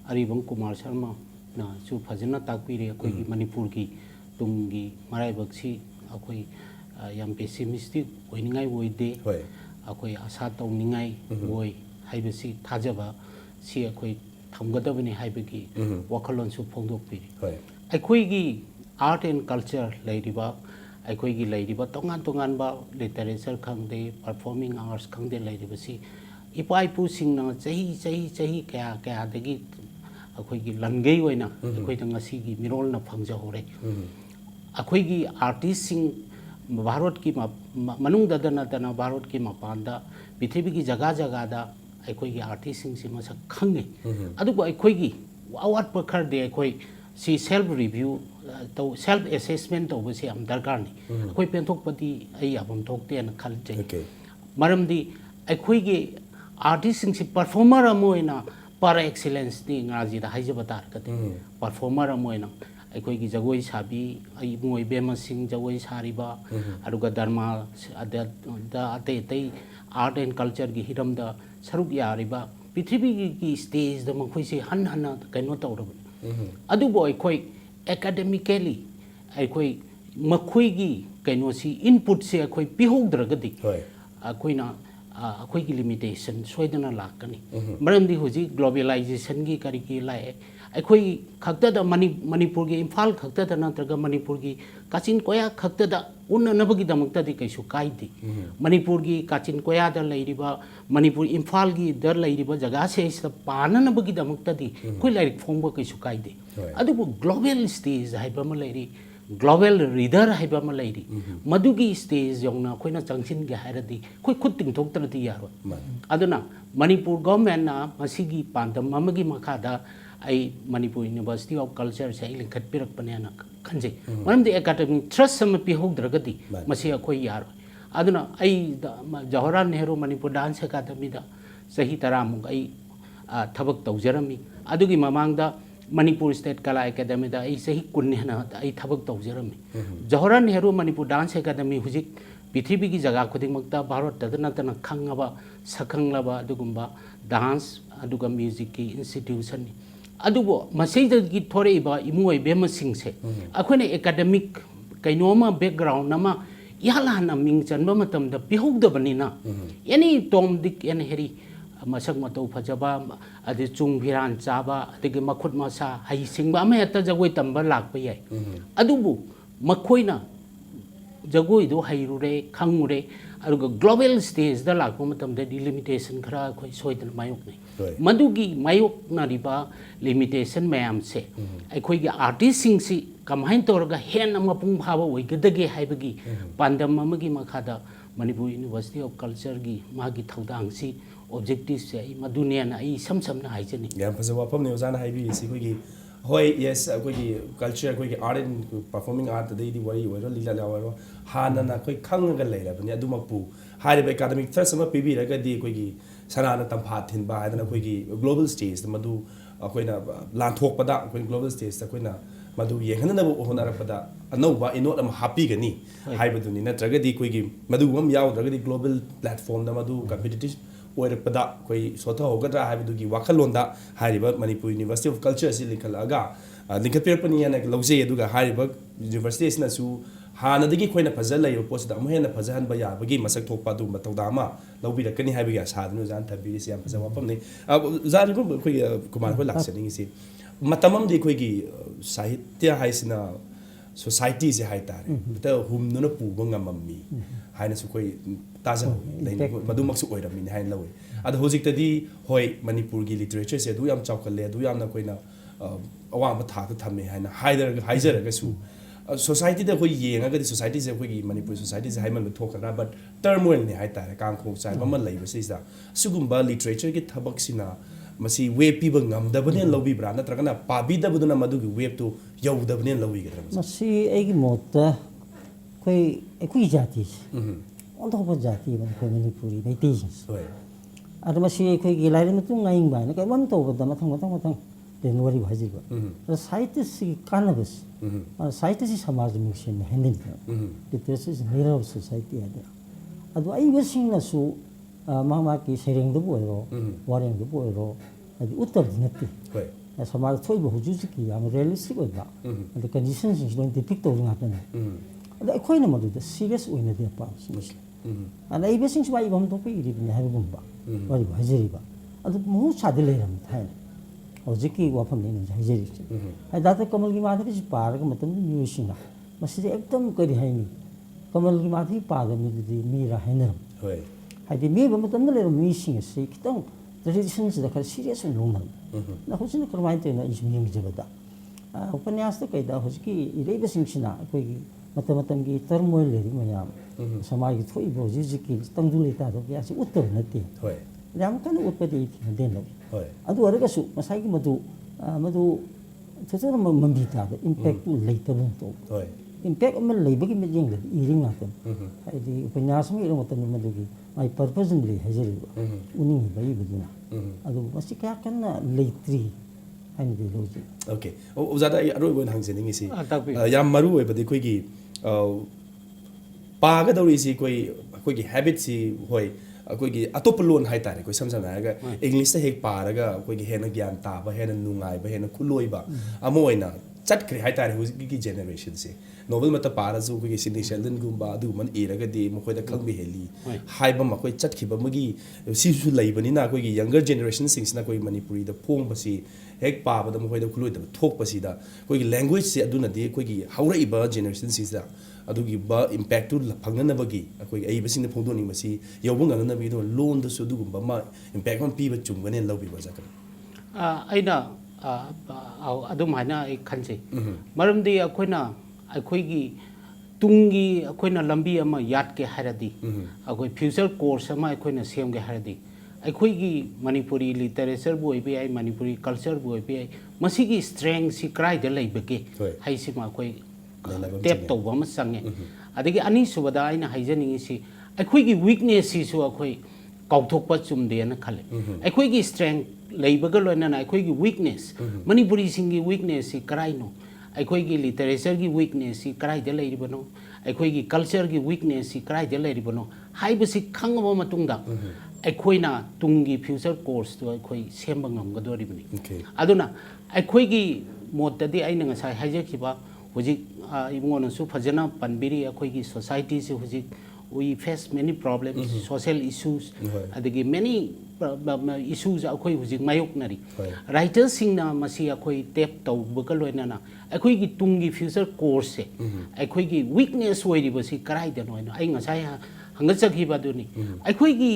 aribang kumar sharma na su phajana takpi re akhoi gi manipur gi tung gi marai baksi akhoi yam pessimistic oiningai oide akhoi asa tawningai oi haibasi thajaba si akhoi thamgadabani haibagi wakhalon su phongdok pi akhoi gi art and culture lairiba akhoi gi lairiba tongan ba literature khangde performing arts khangde lairiba si ipai pu sing na chahi kaya dagi akhoi gi langei oina akhoi da ngasi gi mirol na phangja hore akhoi gi artist sing bharat ki manung dadana dana bharat ki mapanda prithibi ki jaga da akhoi gi artist sing si masak khange adu ko akhoi gi awat pakhar de akhoi si self review to self assessment to basi am darkar ni akhoi penthok pati ai abam thok te na khal jai maram di akhoi gi artist sing si performer amoina par excellence ni ngaji da haijaba tar ka te performer amoina akhoi gi jagoi sabi ai moi bema sing jagoi sariba aruga dharma da ate art and culture gi hiram da saruk yariba prithibi gi stage da makhoi se han kaino tawrab adu boy khoi academically akhoi makhoi gi kaino si input se akhoi pihogdragadi akhoi na akhoi gi limitation soidana lakani maram di hoji globalization gi kari ki lai akhoi khakta da manipur gi imphal khakta da natraga manipur gi kachin koya khakta da unna nabagi damakta di kaisu kaidi manipur gi kachin koya da lairiba manipur imphal gi dar lairiba jaga se is pana nabagi damakta di koi lairik phongba kaisu kaidi adu global stage haiba ma lairi global reader haiba ma lairi madugi stage yongna koina changchin ge hairadi koi khut ting thok trati yaro aduna manipur government na masigi pandam amagi makada ai manipur university of culture se lingkhat pirak panena khanje maram de academic trust sam pi hogdragadi masi akhoi yaro aduna ai jawaharlal nehru manipur dance academy da sahi taramuk ai thabak tawjarami adugi mamangda manipur state kala academy da ai sahi kunhena ai thabak tawjarami jawaharlal nehru manipur dance academy hujik prithibi gi jaga khuding makta bharat tadana tana khangaba sakhanglaba adugumba dance aduga music ki institution adubo masayda gi thore ba imoi bema singse akhone academic kainoma background nama yala na ming chanba matam da pihogda banina yani tom dik en heri masak matau phajaba adi chung phiran chaba adigi makhut masa hai singba ma eta jagoi tamba lakpa yai adubu makhoina jagoi do hairure khangure aruga global stage da lakpa matam da delimitation khara khoi soidana mayok nei madugi mayok na riba limitation mayam se akhoi gi artist sing si kamain torga hen amapung phaba oigadage haibagi pandam amagi makhada manipur university of culture gi magi thaudang si objectives se madunia na ai samna haijani yam phaja wapam ne ozana haibi si koi gi hoi yes koi gi culture koi gi art and performing art da di wari waro lila la waro hana na koi khanga leira bani adumapu hariba academic thrust ama pibi raga di koi gi sarana tampha thin ba adana koi gi global stage madu akoina lan thok pada koi global stage ta koina madu yenghana na bo honara pada anau ba inot am happy gani haiba duni na traga di koi gi madu bam yaw traga di global platform da madu competitive oirakpada koi sotha hogadra haibugi wakhalonda hariba manipur university of culture si likhalaga linkapirpani yana lawje aduga hariba university isna su hanadagi khoina phajal layo post da amhena phajahan ba yabagi masak thokpa du matawda ma lawbi rakani haiba ya sadnu jan thabiri si am phajawa pamne zaribu koi kumar ko laksani si matamam di koi gi sahitya haisina society se haitare ta humnuna puba ngamammi haina su koi taja madu maksu oiramini hain lawe ad hojik tadi hoi manipur gi literature se du yam chawkale du yam na koina awam tha ta thame haina haider ga su society da koi yenga ga society se koi gi manipur society se haiman thokra but turmoil ni haitare kang khok sai mama leiba se sa sugumba literature gi thabak sina masi wave piba ngamdabane lawbi bra natragana pabi dabuduna madugi wave to yawdabane lawi gadra masi egi mota koi jati on top of jati ban koi manipuri nei tejins ada masi koi gi lai mutung ngaing ba na kai wan to ba mathang den wari bhaji ba scientist si cannabis scientist si samaj mission handle literacy is mirror of society ada adu ai wasing na su ꯃꯥ ꯀꯤ ꯁꯩꯔꯦꯡꯗꯕꯨ ꯑꯣꯏꯔꯣ ꯋꯥꯔꯦꯡꯗꯕꯨ ꯑꯣꯏꯔꯣ ꯍꯥꯏꯗꯤ ꯎꯠꯇꯕꯗꯤ ꯅꯠꯇꯦ ꯁꯃꯥꯖ ꯊꯣꯛꯏꯕ ꯍꯧꯖꯤꯛ ꯍꯧꯖꯤꯛꯀꯤ ꯌꯥꯝ ꯔꯤꯌꯦꯂꯤꯁꯇꯤꯛ ꯑꯣꯏꯕ ꯑꯗ ꯀꯟꯗꯤꯁꯟꯁꯤꯡꯁꯤ ꯂꯣꯏꯅ ꯗꯤꯄꯤꯛ ꯇꯧꯕ ꯉꯥꯛꯇꯅꯤ ꯑꯗ ꯑꯩꯈꯣꯏꯅ ꯃꯗꯨꯗ ꯁꯤꯔꯤꯌꯁ ꯑꯣꯏꯅꯗꯤ ꯄꯥꯝꯁꯤꯡꯁꯦ ꯑꯅꯩꯕꯁꯤꯡꯁꯨ ꯋꯥ ꯏꯕꯝ ꯊꯣꯛꯄ ꯏꯔꯤꯕꯅꯤ ꯍꯥꯏꯕꯒꯨꯝꯕ ꯋꯥꯔꯤꯕ ꯍꯥꯏꯖꯔꯤꯕ ꯑꯗꯨ ꯃꯍꯧꯁꯥꯗ ꯂꯩꯔꯝꯃꯤ ꯊꯥꯏꯅ ꯍꯧꯖꯤꯛꯀꯤ ꯋꯥꯐꯝꯅꯤ ꯑꯩꯅ ꯍꯥꯏꯖꯔꯤꯕꯁꯦ ꯗꯥꯛꯇꯔ ꯀꯃꯜꯒꯤ ꯃꯥꯙꯕꯤꯁꯤ ꯄꯥꯔꯒ ꯃꯇꯝꯗ ꯃꯤꯑꯣꯏꯁꯤꯡꯅ ꯃꯁꯤꯗ ꯑꯦꯛꯗꯝ ꯀꯔꯤ ꯍꯥꯏꯅꯤ ꯀꯃꯜꯒꯤ ꯃꯥꯙꯕꯤ ꯄꯥꯗꯕ ꯃꯤꯗꯨꯗꯤ ꯃꯤꯔꯥ ꯍꯥꯏꯅꯔꯝ ꯍꯥꯏꯗꯤ ꯃꯤꯑꯣꯏꯕ ꯃꯇꯝꯗ ꯂꯩꯔꯝꯕ ꯃꯤꯁꯤꯡ ꯑꯁꯤ ꯈꯤꯇꯪ ꯇ꯭ꯔꯦꯗꯤꯁꯟꯁꯤꯗ ꯈꯔ ꯁꯤꯔꯤꯌꯁ ꯑꯣꯏꯅ ꯂꯧꯅꯔꯝꯃꯤ ꯍꯧꯖꯤꯛꯅ ꯀꯔꯝꯍꯥꯏꯅ ꯇꯧꯔꯤꯅꯣ ꯑꯩꯁꯨ ꯌꯦꯡꯖꯕꯗ उपन्यास कईदा इरेबसिंगसिना अखोई मत मतंगी टर्मोइल लेरी मयाम समाज की थोई बोजी जिकी तंगदु लेता दो यासी उत्तर नते होय याम कन उत्पत्ति थी देन लो होय अदु अरगसु मसाई मदु मदु थोथोर मंबिता द इंपैक्ट लेतबुं तो होय इंपैक्ट अमल लेबगी मिजिंग ले इरिंग नातन हाइदि उपन्यास में इरो मतन मदुगी माय पर्पस ले हजरी उनिंग बई बदुना अदु मसी क्या कन लेत्री ओके ओजादा अरोइबन हांजनिंगिसी याम मरु ओइबदि कोइगी पागदौरिसी कोइगी हैबिटसी होय कोइगी अतोप लोन हाइतारे कोइ समझना हागा इंग्लिश हेक पारगा कोइगी हेना ज्ञान ताबा हेना नुंगाइबा हेना खुलोइबा अमो ओइना चटख्रे हाइतारे हुजिकी जेनरेशन से नोवेल मत पारजु कोइगी सिनी शेल्डन गुम्बा अदु मन एरगदि मखोइदा खंबि हेली हाइबा मखोइ चटखिबा मगी सिसु लैबनिना कोइगी यंगर जेनरेशन सिंगसना कोइ मणिपुरी द फोंबसी हेक पाबद मखोइदा खुलोइदा थोकपसीदा कोइगी लैंग्वेज से अदुनदि कोइगी हौरइबा जेनरेशन सिसा अदुगी बा इंपैक्ट टु फंगनबगी कोइगी अइबसिन फोंदोनिंगमसी यौबंगनबगी दो लोन दसु अदुगुम्बा मा इंपैक्ट मन पीबा चुंगने लौबिबा जाकन अइना अदुम हाना आई खनसे मरमदि अखोइना अखोइगी तुंगी अखोइना लंबी अमा याद के हरदी अखोइ फ्यूचर कोर्स अमा अखोइना सेम के हरदी अखोइगी मणिपुरी लिटरेचर बु ओइबे आई मणिपुरी कल्चर बु ओइबे आई मसिगी स्ट्रेंथ सि क्राइद लैबगे हाइसिमा अखोइ टेप तौबा म संगे अदगी अनि सुबदा आइना हाइजनिंगिसि अखोइगी वीकनेस सिसु अखोइ काउथोकपा चुमदेना खले अखोइगी स्ट्रेंथ लैबगा लोइना अखोइगी वीकनेस मणिपुरी सिंगी वीकनेस सि कराइनो अखोइगी लिटरेचर की वीकनेस सि कराइद लैरिबनो अखोइगी कल्चर की वीकनेस सि कराइद लैरिबनो हाइबसि खंगबा मतुंगदा अखोइना तुंगी फ्यूचर कोर्स तो अखोइ सेम्बा ngамगदोरिबनि अदुना अखोइगी मोददि आइना ngसाइ हाइजखिबा हुजिक इबोनसु फजना पनबिरि अखोइगी सोसाइटी से हुजिक we face many problems social issues adigi many issues akhoi hujik mayok nari writers sing na masi akhoi tap taw buka loina na akhoi gi tungi future course se akhoi gi weakness hoi ribasi karai da noina ai ngasai hangachaki ba duni akhoi gi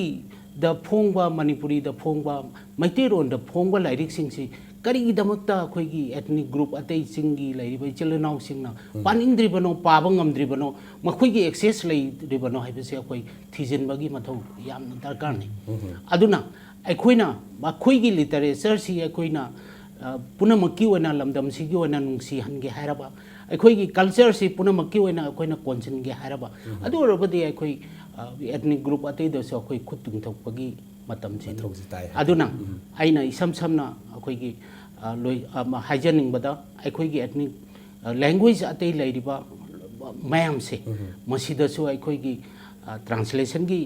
the phongba manipuri the phongba maite ron the phongba lyric sing si करी दमकता अखोइगी ethnic group अतै सिंगी लैरिबा चिलनाउ सिंगना पानिंद्रिबनो पाबंगमद्रिबनो मखोइगी access लैरिबनो हाइबसे अखोइ थिजिनबगी मथौ यामना दरकार नै अदुना अखोइना मखोइगी literature सि अखोइना पुनमकी ओइना लमदम सिगी ओइना नुंसी हनगे हाइराबा अखोइगी culture सि पुनमकी ओइना अखोइना कोनसनगे हाइराबा अदु रबदि अखोइ ethnic group अतै दसो अखोइ खुतुंग थोकपगी मतम से अदुना आइना इसम समना अखोइगी लोई हाइजनिंगबदा अखोइगी एथनिक लैंग्वेज अतै लैरिबा मयाम से मसिदसु अखोइगी ट्रांसलेशन की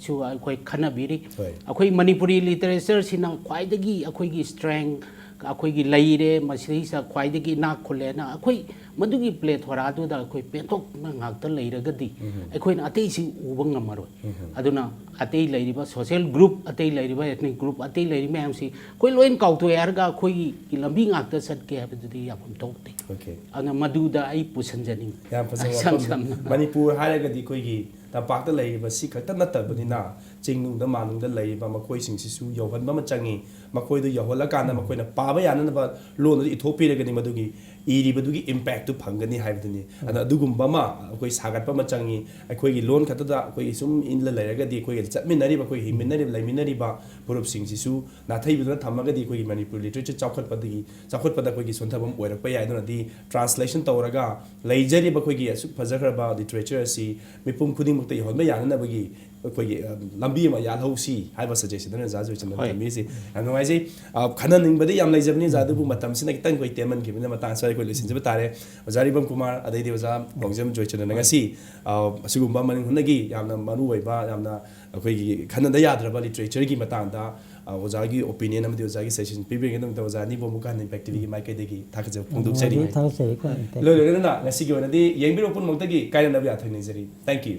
सु अखोइ खनाबिरि अखोइ मणिपुरी लिटरेचर सिना ख्वाइदगी अखोइगी स्ट्रेंथ अखोइगी लैरे मसिसा ख्वाइदगी ना खोलेना अखोइ मदुगी प्लेथोरा दुदा अखोइ पेंथोक नागत लैरगदी अखोइ अतै सि उबंग नमरो अदुना अतै लैरिबा सोशल ग्रुप अतै लैरिबा एथनिक ग्रुप अतै लैरि मयाम सि कोइ लोइन काउतो यारगा अखोइगी की लंबी नागत सटके हाबदुदी याम थोकते ओके अना मदुदा आई पुसनजनी याम फसम मणिपुर हारगदी कोइगी तपाक्त लैरिबा सि खत नतबनिना चिंगनुंदा मानुंदा लैरिबा मखोइ सिंसिसु यौहनबा म चंगी मखोइदो यौहला काना मखोइना पाबा याननबा लोन इथोपिरगनी मदुगी इरिबदुगी इम्पैक्ट तो फंगनी हाइबदनी अदा दुगुम्बा मा अखोइ सागतपा म चंगी अखोइगी लोन खतदा अखोइ सुम इनला लैरगदी अखोइ चटमिनरिबा अखोइ हिमिनरिबा लैमिनरिबा पुरुप सिंसिसु नाथैबिदना थमगदी अखोइ मणिपुर लिटरेचर चाखतपदा अखोइगी सोंथबम ओइरपा यादनदी ट्रांसलेशन तौरगा लैजरिबा अखोइगी असु फजखरबा लिटरेचर असि मिपुम खुदिंग मुक्ता यहनबा याननबगी ꯑꯩꯈꯣꯏꯒꯤ ꯂꯝꯕꯤ ꯑꯃ ꯌꯥꯜꯍꯧꯁꯤ ꯍꯥꯏꯕ ꯁꯖꯦꯁꯟ ꯑꯣꯏꯅ ꯑꯣꯖꯥ ꯖꯣꯏꯆꯟꯗ꯭ꯔ ꯊꯝꯕꯤꯔꯤꯁꯤ ꯌꯥꯝ ꯅꯨꯡꯉꯥꯏꯖꯩ ꯈꯟꯅꯅꯤꯡꯕꯗꯤ ꯌꯥꯝ ꯂꯩꯖꯕꯅꯤ ꯑꯣꯖꯥ ꯑꯗꯨꯕꯨ ꯃꯇꯝꯁꯤꯅ ꯈꯤꯇꯪ ꯑꯩꯈꯣꯏ ꯇꯦꯟꯃꯟꯈꯤꯕꯅꯤꯅ ꯃꯇꯥꯡ ꯑꯁꯤꯗ ꯑꯩꯈꯣꯏ ꯂꯣꯏꯁꯤꯟꯖꯕ ꯇꯥꯔꯦ ꯑꯣꯖꯥ ꯔꯤꯕꯝ ꯀꯨꯃꯥꯔ ꯑꯗꯩꯗꯤ ꯑꯣꯖꯥ ꯋꯥꯡꯖꯝ ꯖꯣꯏꯆꯟꯗ꯭ꯔꯅ ꯉꯁꯤ ꯑꯁꯤꯒꯨꯝꯕ ꯃꯅꯤꯡ ꯍꯨꯠꯅꯒꯤ ꯌꯥꯝꯅ ꯃꯔꯨꯑꯣꯏꯕ ꯌꯥꯝꯅ ꯑꯩꯈꯣꯏꯒꯤ ꯈꯟꯅꯗ ꯌꯥꯗ꯭ꯔꯕ ꯂꯤꯇꯔꯦꯆꯔꯒꯤ ꯃꯇꯥꯡꯗ ꯑꯣꯖꯥꯒꯤ ꯑꯣꯄꯤꯅꯤꯌꯟ ꯑꯃꯗꯤ ꯑꯣꯖꯥꯒꯤ ꯁꯖꯦꯁꯟ ꯄꯤꯕꯤꯔꯤꯉꯩꯗꯃꯛꯇ ꯑꯣꯖꯥ ꯑꯅꯤꯕꯨ ꯑꯃꯨꯛ ꯍꯟꯅ ꯏꯝꯄꯦꯛ ꯇꯤꯚꯤꯒꯤ ꯃꯥꯏꯀꯩꯗꯒꯤ ꯊꯥꯒꯠꯆꯕ ꯐꯣꯡꯗꯣꯛꯆꯔꯤ ꯂꯣꯏꯔꯒꯅ ꯉꯁꯤꯒꯤ ꯑꯣꯏꯅꯗꯤ ꯌꯦꯡꯕꯤꯔꯕ ꯄꯨꯝꯅꯃꯛꯇꯒꯤ ꯀꯥꯏꯅꯅꯕ ꯌꯥꯊꯪ ꯅꯤꯖꯔꯤ ꯊꯦꯡꯛ ꯌꯨ